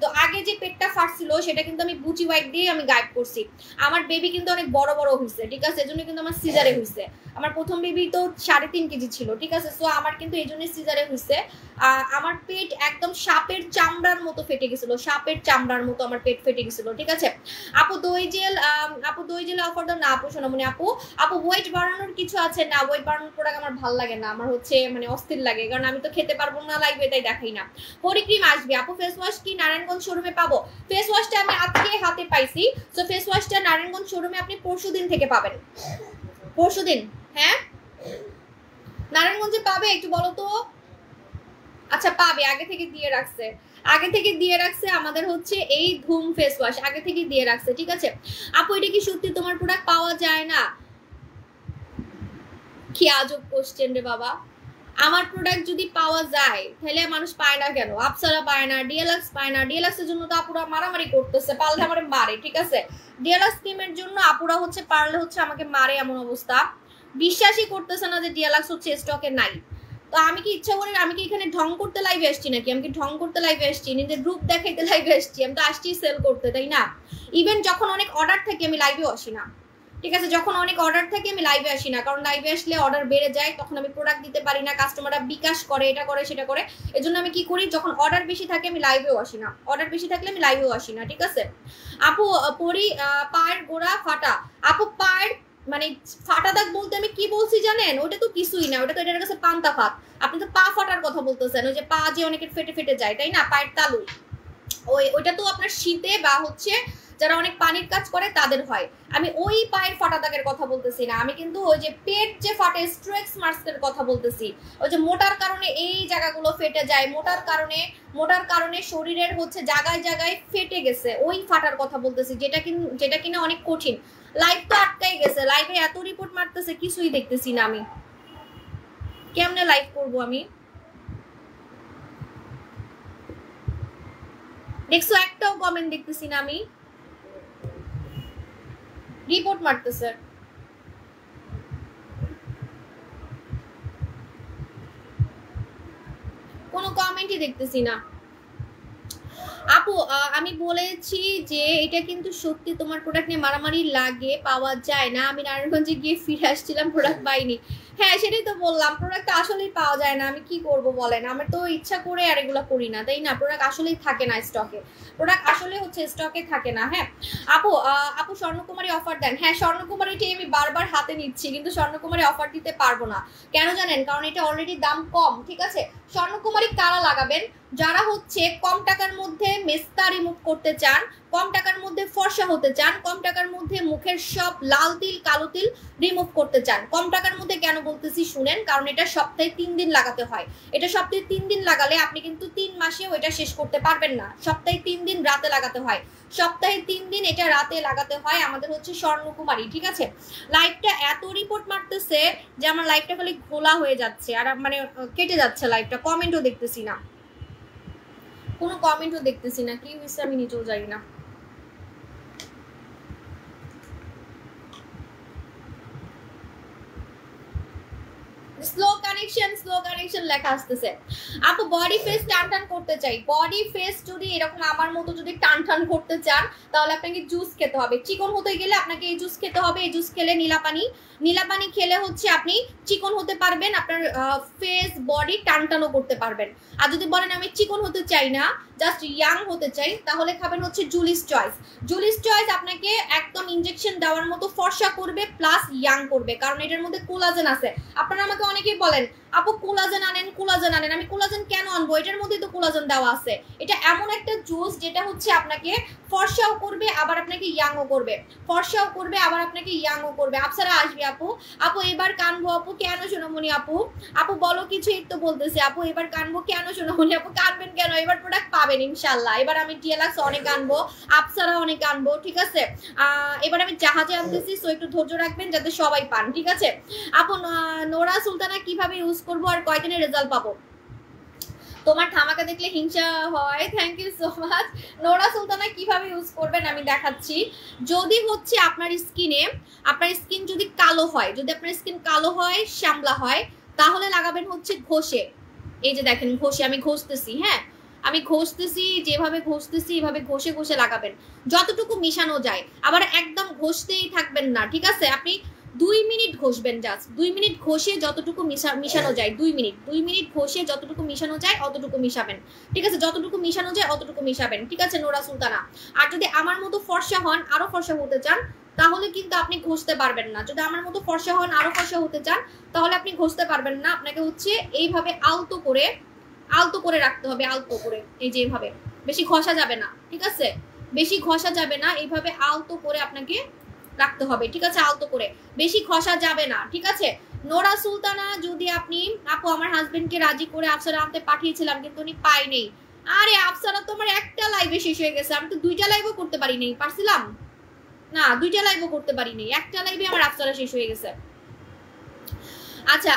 তো আগে যে পেটটা ফাটছিল সেটা কিন্তু আমি বুচি হোয়াইট দিয়ে আমি গাইড করছি। আমার বেবি কিন্তু অনেক বড় বড় হয়েছে, ঠিক আছে? এজন্য কিন্তু আমার সিজারে হয়েছে। আমার প্রথম বেবি তো 3.5 কেজি ছিল, ঠিক আছে? সো আমার কিন্তু এই জন্যই সিজারে হয়েছে। আমার পেট একদম সাপের চামড়ার মতো ফেটে গেছিল, সাপের চামড়ার মতো আমার পেট ফেটে গেছিল, ঠিক আছে? আপু দই জেল, আপু দই জেল অফার দাও না আপু সোনামণি আপু। আপু ওয়েট বাড়ানোর কিছু আছে না? ওয়েট বাড়ানোর প্রোডাক্ট আমার ভালো লাগে না, আমার হচ্ছে মানে অস্থির লাগে, কারণ আমি তো খেতে পারবো না লাইভে, তাই দেখাই না। পরিক্রিম আসবে আপু। ফেস ওয়াশ কি নারায়ণগঞ্জ শোরুমে পাবো? ফেস ওয়াশটা আমি আজকে হাতে পাইছি, সো ফেস ওয়াশটা নারায়ণগঞ্জ শোরুমে আপনি পরশুদিন থেকে পাবেন। পরশুদিন? হ্যাঁ, নারায়ণগঞ্জে পাবে, একটু বলো তো। আচ্ছা পাবে, আগে থেকে দিয়ে রাখছে, আগে থেকে দিয়ে রাখছে আমাদের হচ্ছে এই ধুম ফেস ওয়াশ আগে থেকে দিয়ে রাখছে, ঠিক আছে? আপু এটা কি সত্যি তোমার প্রোডাক্ট পাওয়া যায় না? কি আজব কোশ্চেন রে বাবা। আমার প্রোডাক্ট যদি পাওয়া যায় তাহলে মানুষ পায় না কেন? আপসারা পায় না, ডিএলএক্স পায় না। ডিএলএক্স এর জন্য তো আপুরা মারামারি করতেছে, পারলে আমারে মারে, ঠিক আছে? ডিএলএক্স ক্রিমের জন্য আপুরা হচ্ছে পারলে হচ্ছে আমাকে মারে, এমন অবস্থা। বিশ্বাসই করতেছে না যে ডিএলএক্স হচ্ছে স্টকে নাই। তো আমি কি ইচ্ছা করে, আমি কি এখানে ঢং করতে লাইভে আসছি নাকি? আমি কি ঢং করতে লাইভে আসছি? নিজের রূপ দেখাইতে লাইভে আসছি? আমি তো আসছি সেল করতে, তাই না? ইভেন যখন অনেক অর্ডার থাকে আমি লাইভেও আসি না, ঠিক আছে? যখন অনেক অর্ডার থাকে আমি লাইভে আসি না, কারণ লাইভে আসলে অর্ডার বেড়ে যায়, তখন আমি প্রোডাক্ট দিতে পারি না, কাস্টমাররা বিকাশ করে, এটা করে সেটা করে। এজন্য আমি কি করি, যখন অর্ডার বেশি থাকে আমি লাইভেও আসি না, অর্ডার বেশি থাকলে আমি লাইভেও আসি না, ঠিক আছে? আপু পরি পায়ের গোড়া ফাটা। আপু পায়ের মানে ফাটা দাগ বলতে আমি কি বলছি জানেন? ওটা তো কিছুই না, ওটা তো এটার কাছে পান্তা ফাট। আপনি তো পা ফাটার কথা বলতেছেন, ওই যে পা যে অনেকের ফেটে ফেটে যায়, তাই না? পায়ের তালু, ওইটা তো আপনার শীতে বা হচ্ছে যারা অনেক পানির কাজ করে তাদের হয়। আমি ওই পায়ের ফাটা দাগের কথা বলতেছি না, আমি কিন্তু ওই যে পেট যে ফাটে স্ট্রেক্স মার্কসের কথা বলতেছি। ওই যে মোটার কারণে এই জায়গাগুলো ফেটে যায়, মোটার কারণে শরীরের হচ্ছে জায়গায় জায়গায় ফেটে গেছে, ওই ফাটার কথা বলতেছি, যেটা কিনা অনেক কঠিন। লাইভ তো আটকাই গেছে, লাইভে এত রিপোর্ট মারতেছে, কিছুই দেখতেছি না আমি, কেমনে লাইভ করবো আমি? দেখছো একটাও কমেন্ট দেখতেছি না আমি, রিপোর্ট মারতেছে, কোনো কমেন্টই দেখতেছি না। আপু আমি বলেছি যে এটা কিন্তু সত্যি তোমার প্রোডাক্ট নিয়ে মারামারি লাগে, পাওয়া যায় না। আমি নারায়ণগঞ্জে গিয়ে ফিরে আসছিলাম, প্রোডাক্ট পাইনি। হ্যাঁ সেটাই তো বললাম, প্রোডাক্ট আসলেই পাওয়া যায় না, আমি কি করব বলেন? আমার তো ইচ্ছা করে আর এগুলো করি না, তাই না? প্রোডাক্ট আসলেই থাকে না স্টকে, প্রোডাক্ট আসলে হচ্ছে স্টকে থাকে না। হ্যাঁ আপু আপু স্বর্ণকুমারী অফার দেন। হ্যাঁ স্বর্ণকুমারীটি আমি বারবার হাতে নিচ্ছি, কিন্তু স্বর্ণকুমারী অফার দিতে পারবো না, কেন জানেন? কারণ এটা অলরেডি দাম কম, ঠিক আছে? স্বর্ণকুমারী কারা লাগাবেন? যারা হচ্ছে কম টাকার মধ্যে মেস্তা রিমুভ করতে চান, কম টাকার মধ্যে ফর্সা হতে চান, কম টাকার মধ্যে মুখের সব লাল তিল কালো তিল রিমুভ করতে চান। কম টাকার মধ্যে কেন বলতেছি শুনেন, কারণ এটা সপ্তাহে 3 দিন লাগাতে হয়। এটা সপ্তাহে 3 দিন লাগালে আপনি কিন্তু 3 মাসেও এটা শেষ করতে পারবেন না। সপ্তাহে 3 দিন রাতে লাগাতে হয়, সপ্তাহে 3 দিন এটা রাতে লাগাতে হয়। আমাদের হচ্ছে স্বর্ণকুমারী, ঠিক আছে। লাইভটা এত রিপোর্ট মারতেছে যে আমার লাইভটা খালি খোলা হয়ে যাচ্ছে, আর মানে কেটে যাচ্ছে লাইভটা, কমেন্টও দেখতেছি না, কোনো কমেন্টও দেখতেছি না, কি হয়েছে আমি নিজেও জানি না। স্লো কানেকশন লেখা আসতেছে। আপু বডি ফেস টান টান করতে চাই, বডি ফেস যদি এরকম আমার মতো যদি টান টান করতে চান তাহলে আপনাকে জুস খেতে হবে। চিকন হতে গেলে আপনাকে এই জুস খেতে হবে। এই জুস খেলে নীলা পানি খেলে হচ্ছে আপনি চিকন হতে পারবেন, আপনার ফেস বডি টান টানও করতে পারবেন। আর যদি বলেন আমি চিকন হতে চাই না, জাস্ট ইয়াং হতে চাই, তাহলে খাবেন হচ্ছে জুলিস চয়েস। জুলিস চয়েস আপনাকে একদম ইনজেকশন দেওয়ার মতো ফর্সা করবে প্লাস ইয়াং করবে, কারণ এটার মধ্যে কোলাজেন আছে। আপনারা আমাকে অনেকেই বলেন আপু কোলাজেন আনেন, কোলাজেন আনেন। আমি কোলাজেন কেন আনবো, এটার মধ্যে তো কোলাজেন দেওয়া আছে। এটা এমন একটা জুস যেটা হচ্ছে আপনাকে ফর্সাও করবে আবার আপনাকে ইয়াংও করবে, ফর্সাও করবে আবার আপনাকে ইয়াংও করবে। আপনারা আসবে আপু, আপু এবার কানবো আপু, কেন সোনামণি আপু, আপু বলো কিছু, এই তো বলতেছি আপু এবার কানবো কেন সোনামণি আপু, কানবেন কেন, এবার প্রোডাক্ট পাবেন ইনশাল্লাহ। এবার আমি টিএলএক্স অনেক আনবো, আপসারা অনেক আনবো, ঠিক আছে। এবার আমি জাহাজে আনতেছি, সো একটু ধৈর্য রাখবেন যাতে সবাই পান, ঠিক আছে। আপু নোরা সুলতানা কিভাবে ইউজ করবো আর কয়দিনের রেজাল্ট পাবো? তোমার ধামাকা দেখলে হিংসা হয়, thank you so much. Nora Sultana কিভাবে ইউজ করবেন আমি দেখাচ্ছি। যদি হচ্ছে আপনার স্কিন যদি কালো হয়, যদি আপনার স্কিন কালো হয়, শ্যামলা হয়, তাহলে লাগাবেন হচ্ছে ঘষে। এই যে দেখেন ঘষে আমি ঘষতেছি, হ্যাঁ আমি ঘষতেছি, যেভাবে ঘষতেছি এভাবে ঘষে ঘষে লাগাবেন যতটুকু মিশানো যায়। আবার একদম ঘষতেই থাকবেন না, ঠিক আছে। আপনি 2 মিনিট ঘষবেন, জাস্ট 2 মিনিট ঘষে যতটুকু মিশানো যায়, 2 মিনিট ঘষে যতটুকু মিশানো যায় অতটুকু মিশাবেন, ঠিক আছে। যতটুকু মিশানো যায় অতটুকু মিশাবেন, ঠিক আছে নোরা সুলতানা। আর যদি আমার মতো ফর্সা হন, আরো ফর্সা হতে চান, তাহলে কিন্তু আপনি ঘষতে পারবেন না। যদি আমার মতো ফর্সা হন, আরো ফর্সা হতে চান, তাহলে আপনি ঘষতে পারবেন না। আপনাকে হচ্ছে এইভাবে আলতো করে রাখতে হবে, আলতো করে, এই যে এইভাবে, বেশি ঘষা যাবে না, ঠিক আছে, বেশি ঘষা যাবে না, এইভাবে আলতো করে আপনাকে রাখতে হবে, ঠিক আছে, আলতো করে, বেশি ঘষা যাবে না, ঠিক আছে। নোরা সুলতানা যদি আপনি, আপু আমার হাজবেন্ডকে রাজি করে আপসারা আনতে পাঠিয়েছিলাম কিন্তু উনি পাইনি। আরে আপসারা তো আমার একটা লাইভে শেষ হয়ে গেছে, আমি তো 2টা লাইভও করতে পারি নাই, পারছিলাম না, 2টা লাইভও করতে পারি নাই, একটা লাইভে আমার আপসারা শেষ হয়ে গেছে। আচ্ছা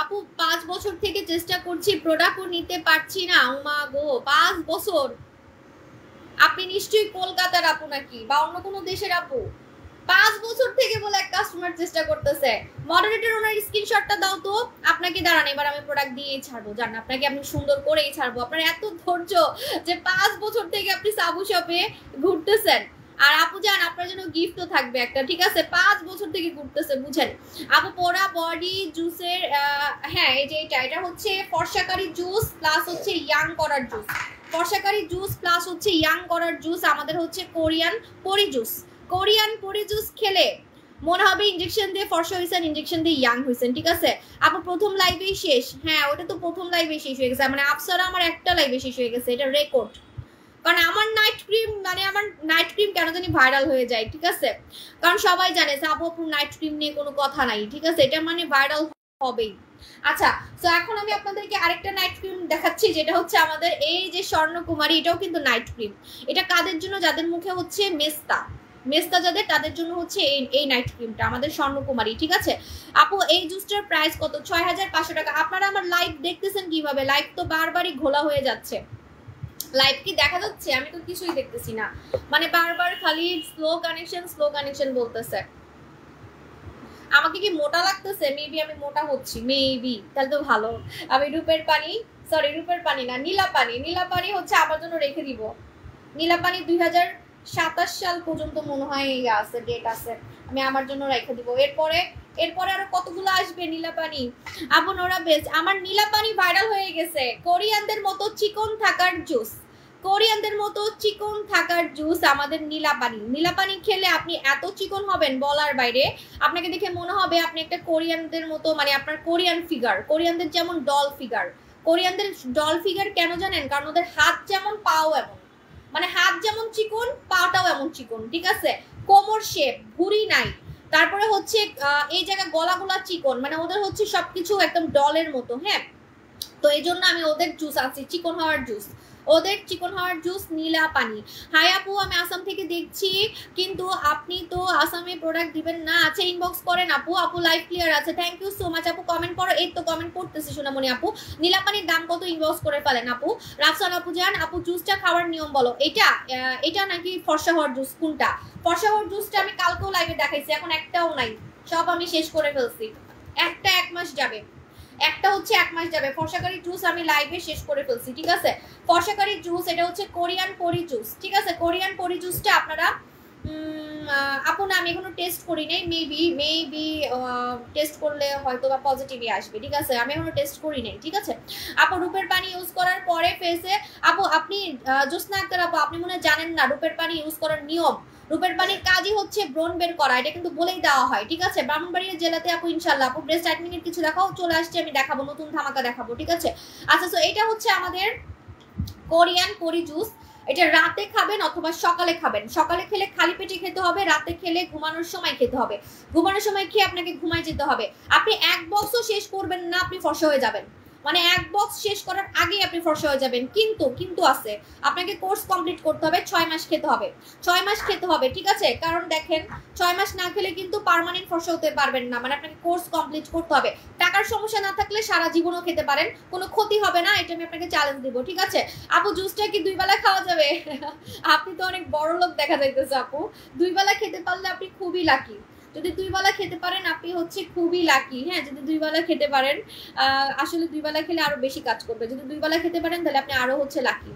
আপু 5 বছর থেকে চেষ্টা করছি, প্রোডাক্টও নিতে পারছি না। উমা গো, 5 বছর! আপনি নিশ্চয়ই কলকাতার আপু নাকি, বা অন্য কোনো দেশের আপু? 5 বছর থেকে বলে এক কাস্টমার চেষ্টা করতেছে। মডারেটর ওনার স্ক্রিনশটটা দাও তো। আপনাকে দাঁড়ান, এবার আমি প্রোডাক্ট দিয়েই ছাড়বো, জান আপনাকে আমি সুন্দর করেই ছাড়বো। আপনার এত ধৈর্য যে 5 বছর থেকে আপনি সাবু শপে ঘুরতেছেন। আর আপু জান আপনার জন্য গিফটও থাকবে একটা, ঠিক আছে। 5 বছর থেকে ঘুরতেছে, বুঝেন। আপু পোড়া বডি জুসের, হ্যাঁ এই যে এটা হচ্ছে ফর্সাকারী জুস প্লাস হচ্ছে ইয়াং করার জুস, ফর্সাকারী জুস প্লাস হচ্ছে ইয়াং করার জুস। আমাদের হচ্ছে কোরিয়ান পরি জুস খেলে মনে হবে ইনজেকশন দিয়ে ফর্সা হয়েছেন, ইনজেকশন দিয়ে ইয়াং হয়েছেন, ঠিক আছে। আপু প্রথম লাইভেই শেষ, হ্যাঁ ওটা তো প্রথম লাইভে শেষ হয়ে গেছে, মানে আপসারা আমার একটা লাইভে শেষ হয়ে গেছে, এটা রেকর্ড। কারণ আমার নাইট ক্রিম কেন জানি ভাইরাল হয়ে যায়, ঠিক আছে। কারণ সবাই জানে আপুর নাইট ক্রিম নিয়ে কোনো কথা নাই, ঠিক আছে, এটা মানে ভাইরাল হবেই। আচ্ছা, তো এখন আমি আপনাদেরকে আরেকটা নাইট ক্রিম দেখাচ্ছি, যেটা হচ্ছে আমাদের এই যে স্বর্ণকুমারী, এটাও কিন্তু নাইট ক্রিম। এটা কাদের জন্য? যাদের মুখে হচ্ছে মেস্তা যাদের, তাদের জন্য হচ্ছে এই নাইট ক্রিমটা, আমাদের স্বর্ণকুমারী, ঠিক আছে। আপু এই জুসটার প্রাইস কত? 6500 টাকা। আপনারা আমার লাইভ দেখতেছেন কিভাবে? লাইভ তো বারবারই ঘোলা হয়ে যাচ্ছে। লাইভ কি দেখা যাচ্ছে? আমি তো কিছুই দেখতেছি না, মানে বারবার খালি স্লো কানেকশন বলতেছে। আমাকে কি মোটা লাগতেছে? মেবি আমি মোটা হচ্ছি, মেবি, তাহলে তো ভালো। আমি রূপের পানি না, নীলা পানি হচ্ছে আমার জন্য রেখে দিব। নীলা পানি 2027 সাল পর্যন্ত মনে হয় আছে, ডেট আছে, আমি আমার জন্য রেখে দিব। এরপরে আরো কতগুলো আসবে নীলা পানি। আপু নোরা বেস্ট। আমার নীলা পানি ভাইরাল হয়ে গেছে। কোরিয়ানদের মতো চিকন থাকার জুস আমাদের নীলা পানি খেলে আপনি এত চিকন হবেন বলার বাইরে। আপনাকে দেখে মনে হবে আপনি একটা কোরিয়ানদের মতো, মানে আপনার কোরিয়ানদের যেমন ডল ফিগার, কোরিয়ানদের ডল ফিগার কেন জানেন? কারণ ওদের হাত যেমন পাও এমন, মানে হাত যেমন চিকন পাটাও এমন চিকন, ঠিক আছে? কোমর শেপ, ভুঁড়ি নাই, তারপরে হচ্ছে এই জায়গা গলাগুলা চিকন, মানে ওদের হচ্ছে সবকিছু একদম ডলের মতো। হ্যাঁ, তো এই জন্য আমি ওদের জুস আনছি, চিকন হওয়ার জুস, ওদের চিকন হওয়ার জুস নীলা পানি। হাই আপু, আমি আসাম থেকে দেখছি, কিন্তু আপনি তো আসামে প্রোডাক্ট দিবেন না। আচ্ছা ইনবক্স করেন আপু, আপু লাইভ ক্লিয়ার আছে। থ্যাংক ইউ সো মাচ আপু, কমেন্ট করো। এই তো কমেন্ট করতেছি সোনামণি আপু। নীলা পানির দাম কত ইনবক্স করে ফেলেন আপু। রাফসান আপু যান, আপু জুসটা খাওয়ার নিয়ম বলো। এটা নাকি ফর্সা হওয়ার জুস? কোনটা ফর্সা হওয়ার জুসটা? আমি কালকেও লাইভে দেখাইছি, এখন একটাও নাই, সব আমি শেষ করে ফেলছি। একটা 1 মাস যাবে, একটা হচ্ছে 1 মাস যাবে। ফর্সাকারি জুস আমি লাইভে শেষ করে ফেলছি, ঠিক আছে? ফর্সাকারি জুস, এটা হচ্ছে কোরিয়ান পরি জুস, ঠিক আছে? কোরিয়ান পরি জুসটা আপনারা আপু না আমি এখনো টেস্ট করি নাই, মেবি টেস্ট করলে হয়তো বা পজিটিভই আসবে, ঠিক আছে? আমি এখনো টেস্ট করি নাই, ঠিক আছে? আপু রূপের পানি ইউজ করার পরে ফেসে, আপু আপনি জোসনা আক্তার আপু, আপনি মনে জানেন না রূপের পানি ইউজ করার নিয়ম। রূপের পানির কাজই হচ্ছে ব্রণ বের করা, এটা কিন্তু বলেই দেওয়া হয়, ঠিক আছে? ব্রাহ্মণবাড়িয়া জেলাতে আপু ইনশাল্লাহ। আপু ব্রেস্ট টাইটনিং এর কিছু দেখাও, চলে আসছে, আমি দেখাবো, নতুন ধামাকা দেখাবো, ঠিক আছে? আচ্ছা, তো এটা হচ্ছে আমাদের কোরিয়ান পরি জুস। এটা রাতে খাবেন অথবা সকালে খাবেন। সকালে খেলে খালি পেটে খেতে হবে, রাতে খেলে ঘুমানোর সময় খেতে হবে। ঘুমানোর সময় খেয়ে আপনাকে ঘুমায় যেতে হবে। আপনি 1 বক্সও শেষ করবেন না, আপনি ফর্সা হয়ে যাবেন, মানে 1 বক্স শেষ করার আগেই আপনি ফর্সা হয়ে যাবেন। কিন্তু আছে, আপনাকে কোর্স কমপ্লিট করতে হবে, 6 মাস খেতে হবে, 6 মাস খেতে হবে, ঠিক আছে? কারণ দেখেন 6 মাস না খেলে কিন্তু পার্মানেন্ট ফর্সা হতে পারবেন না, মানে আপনাকে কোর্স কমপ্লিট করতে হবে। টাকার সমস্যা না থাকলে সারা জীবনও খেতে পারেন, কোনো ক্ষতি হবে না, এটা আমি আপনাকে চ্যালেঞ্জ দিব, ঠিক আছে? আপু জুসটা কি 2 বেলা খাওয়া যাবে? আপনি তো অনেক বড় লোক দেখা যাইতেছে আপু। 2 বেলা খেতে পারলে আপনি খুবই লাকি। যদি 2 বেলা খেতে পারেন আপনি হচ্ছে খুবই লাকি। হ্যাঁ, যদি 2 বেলা খেতে পারেন, আসলে 2 বেলা খেলে আরো বেশি কাজ করবে। যদি 2 বেলা খেতে পারেন তাহলে আপনি আরো হচ্ছে লাকি।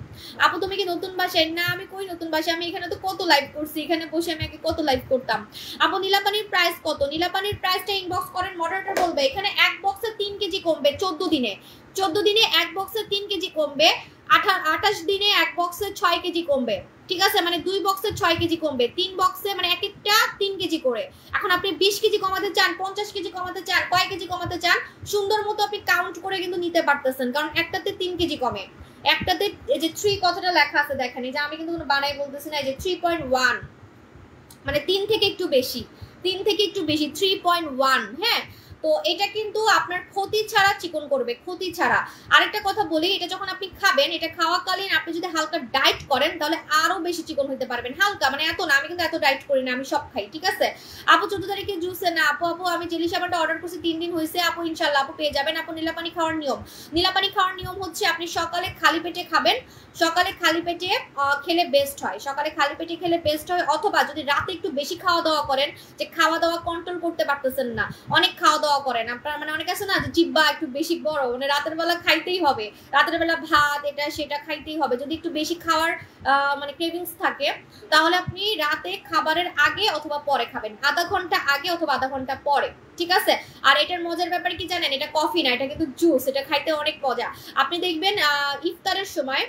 আপু তুমি কি নতুন বাসায়? না, আমি কই নতুন বাসায়, আমি এখানে তো কত লাইভ করছি, এখানে বসে আমি আগে কত লাইভ করতাম। আপু নীলাপানির প্রাইস কত? নীলাপানির প্রাইসটা ইনবক্স করেন, মডারেটর বলবে। এখানে 1 বক্সে 3 কেজি কমবে 14 দিনে, 14 দিনে 1 বক্সে 3 কেজি কমবে, 28 দিনে 1 বক্সে 6 কেজি কমবে, ঠিক আছে? মানে 2 বক্সে 6 কেজি কমবে, 3 বক্সে মানে এক একটা 3 কেজি করে। এখন আপনি 20 কেজি কমাতে চান, 50 কেজি কমাতে চান, কয় কেজি কমাতে চান, সুন্দর মতো আপনি কাউন্ট করে কিন্তু নিতে পারতেছেন, কারণ একটাতে 3 কেজি কমে। একটাতে এই যে 3 কথাটা লেখা আছে দেখেন, এই যে আমি কিন্তু কোনো বানাই বলতেছি না, এই যে 3.1 মানে 3 থেকে একটু বেশি, 3 থেকে একটু বেশি 3.1। হ্যাঁ, তো এটা কিন্তু আপনার ক্ষতি ছাড়া চিকন করবে, ক্ষতি ছাড়া। আরেকটা কথা বলি, এটা যখন আপনি খাবেন, এটা খাওয়াকালীন আপনি যদি হালকা ডায়েট করেন তাহলে আরো বেশি চিকন হতে পারবেন। হালকা মানে এত না, আমি কিন্তু এত ডায়েট করি না, আমি সব খাই, ঠিক আছে? আপু 14 তারিখে জুসে না আপু আমি জেলি সাবানটা অর্ডার করছি 3 দিন হয়েছে আপু, ইনশাল্লাহ আপু পেয়ে যাবেন। আপু নীলাপানি খাওয়ার নিয়ম, নীলাপানি খাওয়ার নিয়ম হচ্ছে আপনি সকালে খালি পেটে খাবেন, সকালে খালি পেটে খেলে বেস্ট হয়, সকালে খালি পেটে খেলে বেস্ট হয়। অথবা যদি রাতে একটু বেশি খাওয়া দাওয়া করেন, যে খাওয়া দাওয়া কন্ট্রোল করতে পারতেছেন না, অনেক খাওয়া দাওয়া করেন আপনার, মানে অনেক আছে না যে জিব্বা একটু বেশি বড়, মানে রাতের বেলা খাইতেই হবে, রাতের বেলা ভাত এটা সেটা খাইতেই হবে, যদি একটু বেশি খাওয়ার মানে ক্রেভিংস থাকে, তাহলে আপনি রাতে খাবারের আগে অথবা পরে খাবেন, আধা ঘন্টা আগে অথবা আধা ঘন্টা পরে, ঠিক আছে? আর এটার মজার ব্যাপার কি জানেন, এটা কফি না, এটা কিন্তু জুস, এটা খাইতে অনেক মজা। আপনি দেখবেন ইফতারের সময়,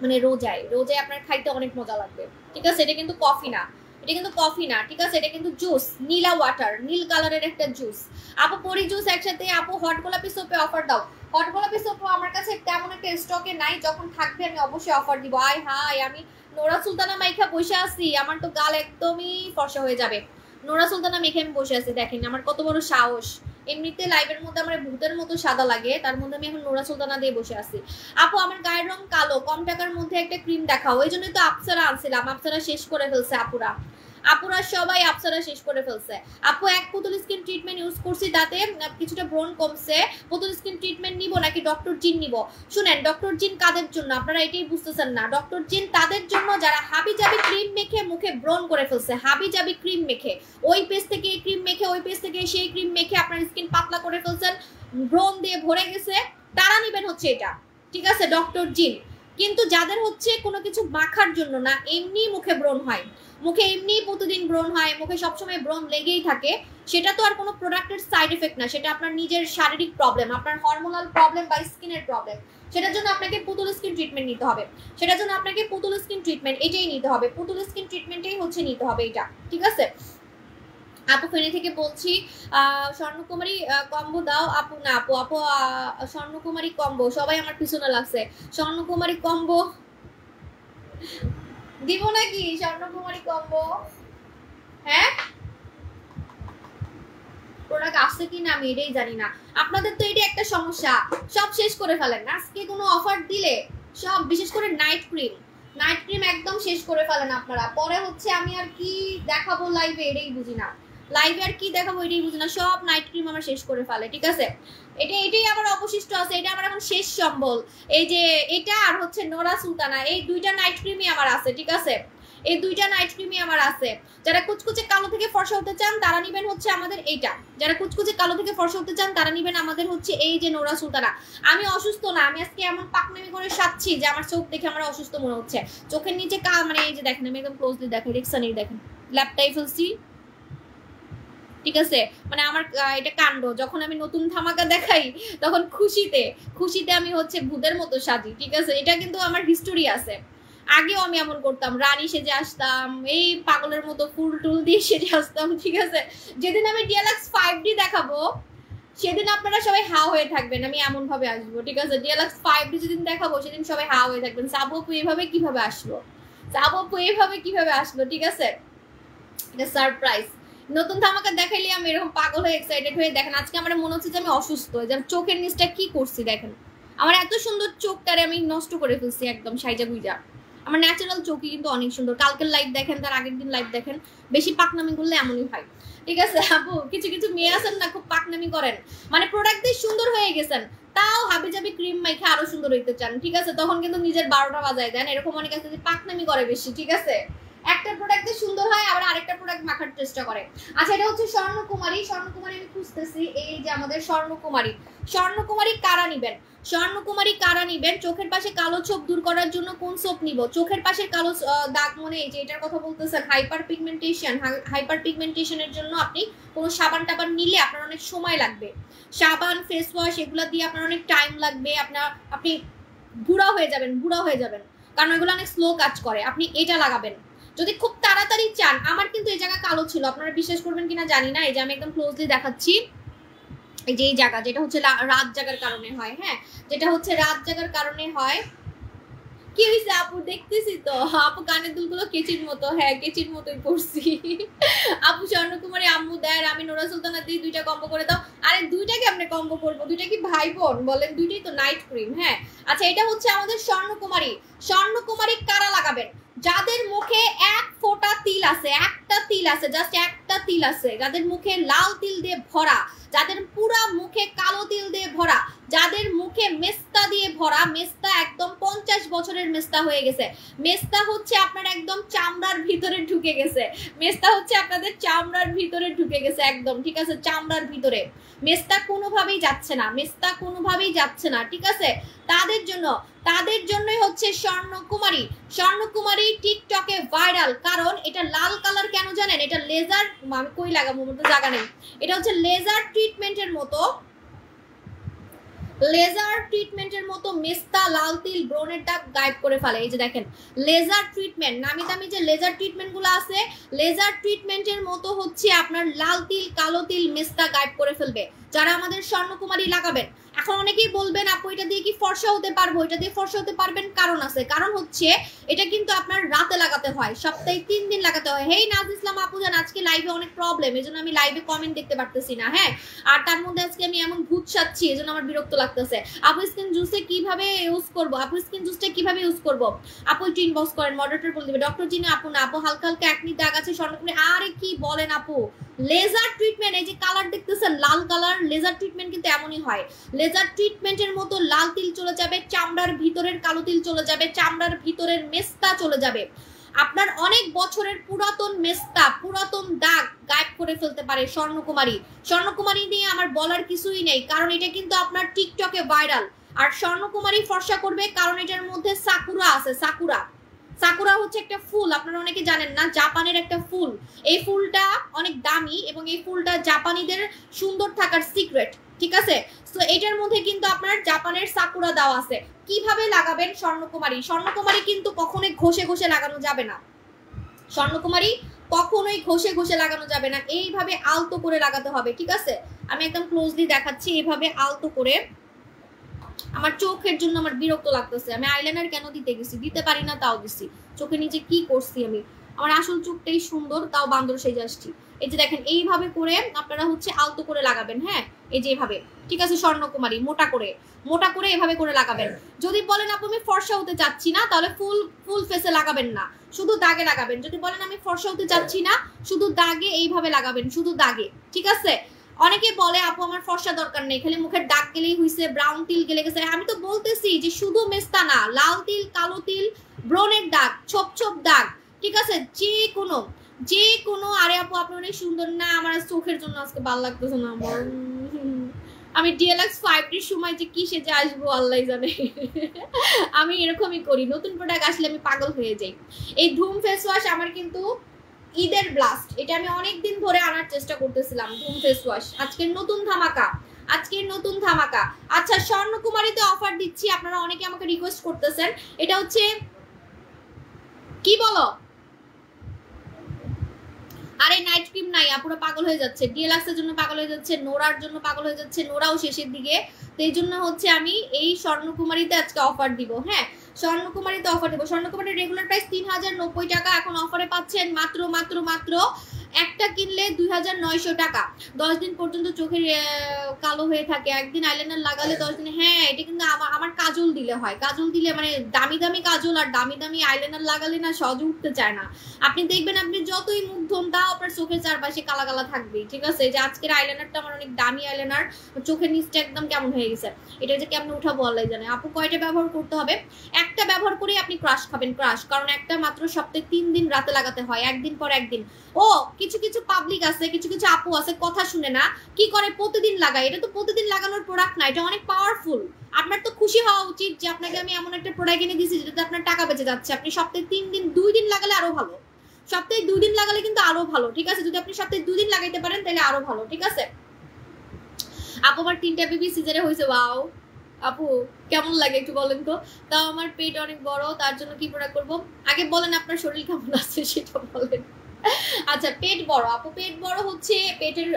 মানে রোজায় আপনার খাইতে অনেক মজা লাগবে, ঠিক আছে? এটা কিন্তু কফি না, এটা কিন্তু কফি না, ঠিক আছে? এটা কিন্তু জুস, নীলা ওয়াটার, নীল কালারের একটা জুস। আপু পরি জুস একসাথে। আপু হট গোলাপি সোপে অফার দাও। হট গোলাপি সোপ আমার কাছে তেমন একটা স্টকে নাই, যখন থাকবে আমি অবশ্যই অফার দিব। আয় হাই, আমি নোরা সুলতানা মাইখা বসে আছি, আমার তো গাল একদমই ফর্সা হয়ে যাবে। নোরা সুলতানা মেখে আমি বসে আছি, দেখেন আমার কত বড় সাহস। এমনিতে লাইভের মধ্যে আমার ভূতের মতো সাদা লাগে, তার মধ্যে আমি এখন নোরা সুলতানা দিয়ে বসে আছি। আপু আমার গায়ের রং কালো, কম টাকার মধ্যে একটা ক্রিম দেখাও। ওই জন্যই তো আপসারা আনছিলাম, আপসারা শেষ করে ফেলছে আপুরা সবাই আপসারা শেষ করে ফেলছে। আপু এক পুতুল স্কিন ট্রিটমেন্ট ইউজ করছি, তাতে কিছুটা ব্রণ কমছে। পুতুল স্কিন ট্রিটমেন্ট নিব নাকি ডক্টর জিন নিব? শুনেন, ডক্টর জিন কাদের জন্য আপনারা এটাই বুঝতেছেন না। ডক্টর জিন তাদের জন্য যারা হাবি জাবি ক্রিম মেখে মুখে ব্রণ করে ফেলছে, হাবি জাবি ক্রিম মেখে, ওই পেজ থেকে এই ক্রিম মেখে, ওই পেজ থেকে সেই ক্রিম মেখে আপনার স্কিন পাতলা করে ফেলছেন, ব্রণ দিয়ে ভরে গেছে, তারা নেবেন হচ্ছে এটা, ঠিক আছে? ডক্টর জিন। কিন্তু যাদের হচ্ছে কোনো কিছু মাখার জন্য না, এমনি মুখে ব্রণ হয়, মুখে এমনি প্রতিদিন ব্রণ হয়, মুখে সবসময় ব্রণ লেগেই থাকে, সেটা তো আর কোনো প্রোডাক্টের সাইড এফেক্ট না, সেটা আপনার নিজের শারীরিক প্রবলেম, আপনার হরমোনাল প্রবলেম বা স্কিনের প্রবলেম। সেটার জন্য আপনাকে পুতুল স্কিন ট্রিটমেন্ট নিতে হবে, সেটার জন্য আপনাকে পুতুল স্কিন ট্রিটমেন্ট এটাই নিতে হবে, পুতুল স্কিন ট্রিটমেন্টেই হচ্ছে নিতে হবে এটা, ঠিক আছে? আপু ফেনী থেকে বলছি, স্বর্ণকুমারী কম্বো দাও আপু। না আপু, আপু স্বর্ণকুমারী কম্বো, সবাই আমার পিছনে লাগছে। স্বর্ণকুমারী কম্বো দিব নাকি? স্বর্ণকুমারী কম্বো, হ্যাঁ প্রোডাক্ট আসছে কি না আমি এটাই জানি না। আপনাদের তো এটা একটা সমস্যা, সব শেষ করে ফেলেন আজকে কোনো অফার দিলে সব, বিশেষ করে নাইট ক্রিম একদম শেষ করে ফেলেন আপনারা। পরে হচ্ছে আমি আর কি দেখাবো লাইভে এটাই বুঝি না, লাইভে আর কি দেখাবো এটাই বুঝি না, সব নাইট ক্রিম আমার শেষ করে ফেলে। ঠিক আছে, এটাই আবার অবশিষ্ট আছে, এটা আমার এখন শেষ সম্বল। এই যে এটা আর হচ্ছে নোরা সুলতানা, এই দুইটা নাইট ক্রিমই আমার আছে। ঠিক আছে, এই দুইটা নাইট ক্রিমই আমার আছে। যারা কুচকুচে কালো থেকে ফর্সা হতে চান তারা নিবেন হচ্ছে আমাদের এইটা, যারা কুচকুচে কালো থেকে ফর্সা হতে চান তারা নিবেন আমাদের হচ্ছে এই যে নোরা সুলতানা। আমি অসুস্থ না, আমি আজকে এমন পাকনামি করে সাচ্ছি যে আমার চোখ দেখে আমার অসুস্থ মনে হচ্ছে। চোখের নিচে মানে এই যে দেখেন, আমি একদম ক্লোজলি দেখেন, রিক্সানি দেখেন, ল্যাপটাই ফেলছি। ঠিক আছে, মানে আমার এটা কাণ্ড, যখন আমি নতুন ধামাকা দেখাই তখন খুশিতে আমি হচ্ছে ভূতের মতো সাজি। ঠিক আছে, এটা কিন্তু আমার হিস্টোরি আছে, আগেও আমি এমন করতাম, রানী সেজে আসতাম, এই পাগলের মতো ফুল টুল দিয়ে সেজে আসতাম। ঠিক আছে, যেদিন আমি ডিএলএক্স 5D দেখাবো সেদিন আপনারা সবাই হা হয়ে থাকবেন, আমি এমন ভাবে আসবো। ঠিক আছে, ডিএলএক্স 5D যেদিন দেখাবো সেদিন সবাই হা হয়ে থাকবেন, সাবপু এইভাবে কিভাবে আসলো, সাবপু এইভাবে কিভাবে আসলো। ঠিক আছে, এটা সারপ্রাইজ। নতুন ধামাকা দেখাইলে আমি এরকম পাগল হয়ে এক্সাইটেড হয়ে দেখেন, আজকে আমার মনে হচ্ছে যে আমি অসুস্থ, যে চোখের নিচটা কি করছি দেখেন, আমার এত সুন্দর চোখটারে আমি নষ্ট করে ফেলছি একদম সাইজা গুইজা। আমার ন্যাচারাল চোখই কিন্তু অনেক সুন্দর, কালকের লাইভ দেখেন, তার আগের দিন লাইভ দেখেন, বেশি পাকনামি করলে এমনই হয়। ঠিক আছে আপু, কিছু মেয়ে আছেন না খুব পাকনামি করেন, মানে প্রোডাক্ট দিয়ে সুন্দর হয়ে গেছেন তাও হাবি জাবি ক্রিম মাইখে আরো সুন্দর হইতে চান। ঠিক আছে, তখন কিন্তু নিজের 12টা বাজায় দেন, এরকম অনেক আছে যে পাকনামি করে বেশি। ঠিক আছে, একটা প্রোডাক্টে সুন্দর হয় আবার আরেকটা প্রোডাক্ট মাখার চেষ্টা করে। আচ্ছা, এটা হচ্ছে স্বর্ণকুমারী আমি খুঁজতেছি, এই যে আমাদের স্বর্ণকুমারী কারা নিবেন, স্বর্ণকুমারী কারা নিবেন? চোখের পাশে কালো ছোপ দূর করার জন্য কোন সোপ নিব? চোখের পাশে কালো দাগ, মনে এই যে এটার কথা বলতেছেন, হাইপার পিগমেন্টেশনের জন্য আপনি কোনো সাবান টাবান নিলে আপনার অনেক সময় লাগবে, সাবান ফেস ওয়াশ এগুলো দিয়ে আপনার অনেক টাইম লাগবে, আপনি বুড়া হয়ে যাবেন কারণ এগুলো অনেক স্লো কাজ করে। আপনি এটা লাগাবেন যদি খুব তাড়াতাড়ি চান। আমার কিন্তু এই জায়গা কালো ছিল, আপনারা বিশ্বাস করবেন কিনা জানি না, এই যে আমি একদম ক্লোজলি দেখাচ্ছি, এই যে এই জায়গা যেটা হচ্ছে রাত জাগার কারণে হয়, হ্যাঁ যেটা হচ্ছে রাত জাগার কারণে হয়। কি হয়েছে আপু? দেখতেছি তো আপু কানের দুলগুলো কেচির মতো, হ্যাঁ কেচির মতোই করছি। আপু স্বর্ণকুমারী আম্মু দেয়, আমি নোরা সুলতানা দিই, দুইটা কম্বো করে দাও। আরে দুইটা কেমনে কম্বো করবো? দুইটা কি ভাই বোন বলেন? দুইটাই তো নাইট ক্রিম। হ্যাঁ আচ্ছা, এটা হচ্ছে আমাদের স্বর্ণকুমারী কারা লাগাবেন? যাদের মুখে এক ফোঁটা তিল আছে, একটা তিল আছে, জাস্ট একটা তিল আছে, যাদের মুখে লাল তিল দিয়ে ভরা, যাদের পুরা মুখে কালো তিল দিয়ে ভরা, যাদের মুখে মেস্তা দিয়ে ভরা, মেস্তা একদম 50 বছরের মেস্তা হয়ে গেছে, মেস্তা হচ্ছে আপনার একদম চামড়ার ভিতরে ঢুকে গেছে, মেস্তা হচ্ছে আপনাদের চামড়ার ভিতরে ঢুকে গেছে একদম। ঠিক আছে, চামড়ার ভিতরে মেস্তা কোনোভাবেই যাচ্ছে না। ঠিক আছে, তাদের জন্যই হচ্ছে স্বর্ণকুমারী টিকটকে ভাইরাল, কারণ এটা লাল কালার কেন জানেন? এটা লেজার, আমি কই লাগাবো মতো জায়গা নেই, এটা হচ্ছে লেজার ট্রিটমেন্টের মতো মেস্তা, লাল তিল, ব্রনের দাগ গায়েব করে ফেলে। এই যে দেখেন লেজার ট্রিটমেন্ট, নামি দামি যে লেজার ট্রিটমেন্ট গুলো আছে, লেজার ট্রিটমেন্টের মতো হচ্ছে আপনার লাল তিল, কালো তিল, মেস্তা গায়েব করে ফেলবে যারা আমাদের স্বর্ণকুমারী লাগাবেন। এখন অনেকেই বলবেন আপু এটা দিয়ে কি ফর্সা হতে পারবো? এটা দিয়ে ফর্সা হতে পারবেন, কারণ আছে, কারণ হচ্ছে এটা কিন্তু আপনার রাতে লাগাতে হয়, সপ্তাহে 3 দিন লাগাতে হয়। হেই নাজ ইসলাম আপু জান, আজকে লাইভে অনেক প্রবলেম, এজন্য আমি লাইভে কমেন্ট দেখতে পারতেছি না। হ্যাঁ, আর তার মধ্যে আজকে আমি এমন ভূত সাচ্ছি, এজন্য আমার বিরক্ত লাগতেছে। আপু স্কিন জুসে কিভাবে ইউজ করব? আপু একটু ইনবক্স করেন, মডারেটর বলে দিবে। ডক্টর জিনা আপু না আপু, হালকা হালকা একনি দাগ আছে স্বর্ণকুমারী। আরে কি বলেন আপু, লেজার ট্রিটমেন্ট, এই যে কালার দেখতেছেন লাল কালার, লেজার ট্রিটমেন্ট কিন্তু এমনই হয়, লেজার ট্রিটমেন্টের মতো লাল তিল চলে যাবে, চামড়ার ভিতরের কালো তিল চলে যাবে, চামড়ার ভিতরের মেস্তা চলে যাবে, আপনার অনেক বছরের পুরাতন মেস্তা, পুরাতন দাগ গায়েব করে ফেলতে পারে স্বর্ণকুমারী নিয়ে আমার বলার কিছুই নেই, কারণ এটা কিন্তু আপনার টিকটকে ভাইরাল। আর স্বর্ণকুমারী ফর্সা করবে কারণ এটার মধ্যে সাকুরা আছে। সাকুরা হচ্ছে একটা ফুল, আপনারা অনেকে জানেন না, জাপানের একটা ফুল। এই ফুলটা অনেক দামি এবং এই ফুলটা জাপানিদের সুন্দর থাকার সিক্রেট। ঠিক আছে, তো এটার মধ্যে কিন্তু আপনার জাপানের সাকুরা দেওয়া আছে। কিভাবে লাগাবেন স্বর্ণকুমারী কিন্তু কখনোই ঘষে লাগানো যাবে না। স্বর্ণকুমারী কখনোই ঘষে ঘষে লাগানো যাবে না, এইভাবে আলতো করে লাগাতে হবে, ঠিক আছে? আমি একদম ক্লোজলি দেখাচ্ছি, এইভাবে আলতো করে। আমার চোখের জন্য আমার বিরক্ত লাগতেছে, আমি আইলাইনার কেন দিতে গেছি, দিতে পারি না তাও দিছি, চোখে নিচে কি করছি আমি, আমার আসল চোখটাই সুন্দর তাও বান্দর সেজে আসছি। এই যে দেখেন এইভাবে করে আপনারা হচ্ছে আলতো করে লাগাবেন, হ্যাঁ এই যে এইভাবে, ঠিক আছে? স্বর্ণকুমারী মোটা করে এভাবে করে লাগাবেন। যদি বলেন আপু আমি ফর্সা হতে চাচ্ছি না, তাহলে ফুল ফেসে লাগাবেন না, শুধু দাগে লাগাবেন। যদি বলেন আমি ফর্সা হতে চাচ্ছি না, শুধু দাগে এইভাবে লাগাবেন, শুধু দাগে, ঠিক আছে? অনেকে বলে আপু আমার ফর্সা দরকার নেই, খালি মুখের দাগ গেলেই হইছে, ব্রাউন তিল গেলে গেছে। আমি তো বলতেছি যে শুধু মেস্তা না, লাল তিল, কালো তিল, ব্রনের দাগ, ছোপ ছোপ দাগ, ঠিক আছে? যে কোনো আরে আপু আপনি অনেক সুন্দর না, আমার চোখের জন্য আজকে ভালো লাগতেছে না আমার। আমি ডিএলএক্স 5টির সময় যে কি সেজে আসবো আল্লাহ জানে। আমি এরকমই করি, নতুন প্রোডাক্ট আসলে আমি পাগল হয়ে যাই। এই ধুম ফেস ওয়াশ আমার কিন্তু ঈদের ব্লাস্ট, এটা আমি অনেকদিন ধরে আনার চেষ্টা করতেছিলাম। ধুম ফেস ওয়াশ আজকের নতুন ধামাকা, আচ্ছা স্বর্ণকুমারীতে অফার দিচ্ছি, আপনারা অনেকে আমাকে রিকোয়েস্ট করতেছেন। এটা হচ্ছে কি বলো, আরে নাইট ক্রিম নাই, আপুরা পাগল হয়ে যাচ্ছে, ডিএলএক্স এর জন্য পাগল হয়ে যাচ্ছে, নোরার জন্য পাগল হয়ে যাচ্ছে, নোরাও শেষের দিকে। তো এই জন্য হচ্ছে আমি এই স্বর্ণকুমারীতে আজকে অফার দিব। হ্যাঁ স্বর্ণকুমারীতে অফার দিব। স্বর্ণকুমারীর রেগুলার প্রাইস 3090 টাকা, এখন অফারে পাচ্ছেন মাত্র মাত্র মাত্র একটা কিনলে 2900 টাকা। 10 দিন পর্যন্ত চোখের কালো হয়ে থাকে, একদিন আইলাইনার লাগালে 10 দিন। হ্যাঁ এটা কিন্তু আমার কাজল দিলে হয়, কাজল দিলে মানে দামি দামি কাজল আর দামি দামি আইলাইনার লাগালে না সহজে উঠতে চায় না। আপনি দেখবেন আপনি যতই মুখ ধোন তাও আপনার চোখের চারপাশে কালা কালা থাকবে, ঠিক আছে? যে আজকের আইলাইনারটা আমার অনেক দামি আইলাইনার, চোখের নিচটা একদম কেমন হয়ে গেছে, এটা যে কেমন উঠাবো আল্লাহ জানে। আপু কয়টা ব্যবহার করতে হবে? একটা ব্যবহার করে আপনি ক্রাশ খাবেন, ক্রাশ, কারণ একটা মাত্র সপ্তাহে 3 দিন রাতে লাগাতে হয়, একদিন পর একদিন। ও কিছু কিছু পাবলিক আছে, কিছু কিছু আপু আছে কথা শুনে না, কি করে প্রতিদিন লাগায়। এটা তো প্রতিদিন লাগানোর প্রোডাক্ট না, এটা অনেক পাওয়ারফুল। আপনার তো খুশি হওয়া উচিত যে আপনাকে আমি এমন একটা প্রোডাক্ট এনে দিয়েছি যেটাতে আপনার টাকা বেঁচে যাচ্ছে। আপনি সপ্তাহে 3 দিন 2 দিন লাগালে আরো ভালো, সপ্তাহে 2 দিন লাগালে কিন্তু আরো ভালো, ঠিক আছে? যদি আপনি সপ্তাহে 2 দিন লাগাইতে পারেন তাহলে আরো ভালো, ঠিক আছে? আপু আমার 3টা বেবি সিজারে হয়েছে, ওয়াও আপু কেমন লাগে একটু বলেন তো। তাও আমার পেট অনেক বড়, তার জন্য কি প্রোডাক্ট করবো? আগে বলেন আপনার শরীর কেমন আছে সেটা বলেন। আচ্ছা পেট বড়, আপু পেট বড় হচ্ছে পেটের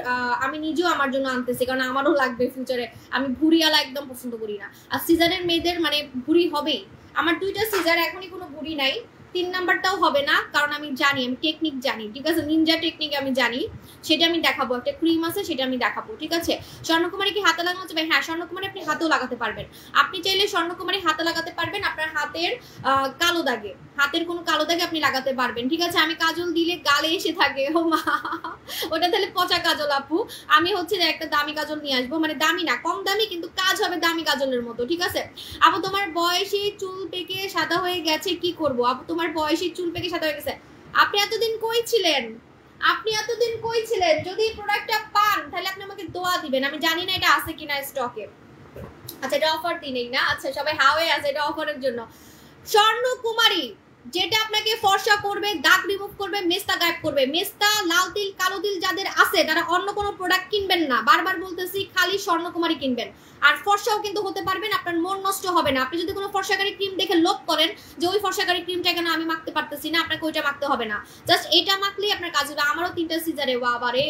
আমি নিজেও আমার জন্য আনতেছি, কারণ আমারও লাগবে ফিউচারে। আমি ভুঁড়িওয়ালা একদম পছন্দ করি না, আর সিজারের মেয়েদের মানে ভুঁড়ি হবেই। আমার 2টা সিজার, এখনই কোনো ভুঁড়ি নাই, 3 নাম্বারটাও হবে না, কারণ আমি জানি, আমি টেকনিক জানি, ঠিক আছে? নিনজা টেকনিক আমি জানি, সেটা আমি দেখাবো। একটা ক্রিম আছে সেটা আমি দেখাবো, ঠিক আছে? স্বর্ণকুমারী কি হাতে লাগানো যাবে? হ্যাঁ স্বর্ণকুমারী আপনি হাতেও লাগাতে পারবেন, আপনি চাইলে স্বর্ণকুমারী হাতে লাগাতে পারবেন, আপনার হাতের কালো দাগে, হাতের কোনো কালো দাগে আপনি লাগাতে পারবেন, ঠিক আছে? আমি কাজল দিলে গালে এসে থাকে, ও মা ওটা তাহলে পচা কাজল আপু। আমি হচ্ছে একটা দামি কাজল নিয়ে আসবো, মানে দামি না কম দামি, কিন্তু কাজ হবে দামি কাজলের মতো, ঠিক আছে? আপু তোমার বয়সী চুল পেকে সাদা হয়ে গেছে কি করব? আপু তোমার বয়সী চুল পেকে সাদা হয়ে গেছে, আপনি এতদিন কই ছিলেন? যদি প্রোডাক্টটা পান তাহলে আপনি আমাকে দোয়া দিবেন, আমি জানি না এটা আছে কিনা স্টকে। আচ্ছা এটা অফার দিনেই না, আচ্ছা সবাই হাওয়ে আছে, এটা অফারের জন্য। স্বর্ণকুমারী যেটা আপনাকে ফর্সা করবে, দাগ রিমুভ করবে, মেস্তা গায়েব করবে। মেস্তা, লাল তিল, কালো তিল যাদের আছে তারা অন্য কোনো প্রোডাক্ট কিনবেন না, বারবার বলতেছি, খালি স্বর্ণকুমারী কিনবেন। আর ফর্সাও কিন্তু হতে পারবেন, আপনার মন নষ্ট হবে না। আপনি যদি কোনো ফর্সাকারী ক্রিম দেখে লোভ করেন যে ওই ফর্সাকারী ক্রিমটা কেন আমি মাখতে পারতেছি না, আপনাকে ওইটা মাখতে হবে না, জাস্ট এটা মাখলেই আপনার কাজ হবে। আমারও 3টা সিজারে, বাবারে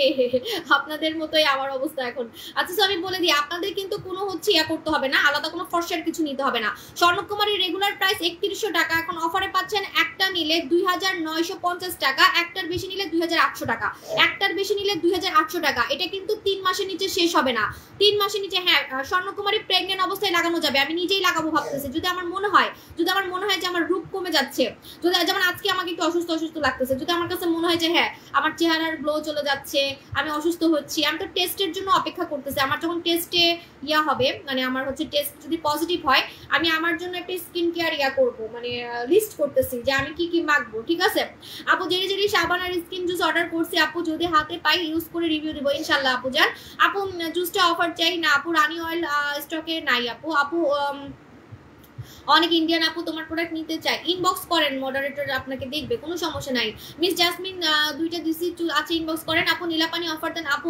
আপনাদের মতোই আমার অবস্থা এখন। আচ্ছা তো আমি বলে দিই, আপনাদের কিন্তু কোনো হচ্ছে ইয়া করতে হবে না, আলাদা কোনো ফর্সার কিছু নিতে হবে না। স্বর্ণকুমারীর রেগুলার প্রাইস 3100 টাকা, এখন অফারে পাচ্ছেন একটা নিলে 2950 টাকা, একটার বেশি নিলে 2800 টাকা, একটার বেশি নিলে 2800 টাকা। এটা কিন্তু 3 মাসের নিচে শেষ হবে না, 3 মাসের নিচে। হ্যাঁ স্বর্ণকুমারী প্রেগনেন্ট অবস্থায় লাগানো যাবে, আমি নিজেই লাগাবো ভাবতেছি। যদি আমার মনে হয় যে আমার রূপ কমে যাচ্ছে, যদি যেমন আজকে আমাকে একটু অসুস্থ লাগতেছে, যদি আমার কাছে মনে হয় যে হ্যাঁ আমার চেহারার গ্লো চলে যাচ্ছে, আমি অসুস্থ হচ্ছি, আমি তো টেস্টের জন্য অপেক্ষা করতেছি। আমার যখন টেস্টে ইয়া হবে, মানে আমার হচ্ছে টেস্ট যদি পজিটিভ হয়, আমি আমার জন্য একটা স্কিন কেয়ার ইয়া করবো, মানে লিস্ট করতেছি যে আমি কি কি মাখবো, ঠিক আছে? আপু জেরি সাবান আর স্কিন জুস অর্ডার করছি, আপু যদি হাতে পাই ইউজ করে রিভিউ দেবো ইনশাল্লাহ। আপু যান, আপু জুসটা অফার চাই না আপু, রানি অয়েল স্টকে নাই আপু। অনেক ইন্ডিয়ান আপু তোমার প্রোডাক্ট নিতে চায়, ইনবক্স করেন, মডারেটর আপনাকে দেখবে, কোনো সমস্যা নাই। মিস জাসমিন দুইটা দিছি আছে, ইনবক্স করেন। আপু নীলাপানি অফার দেন আপু,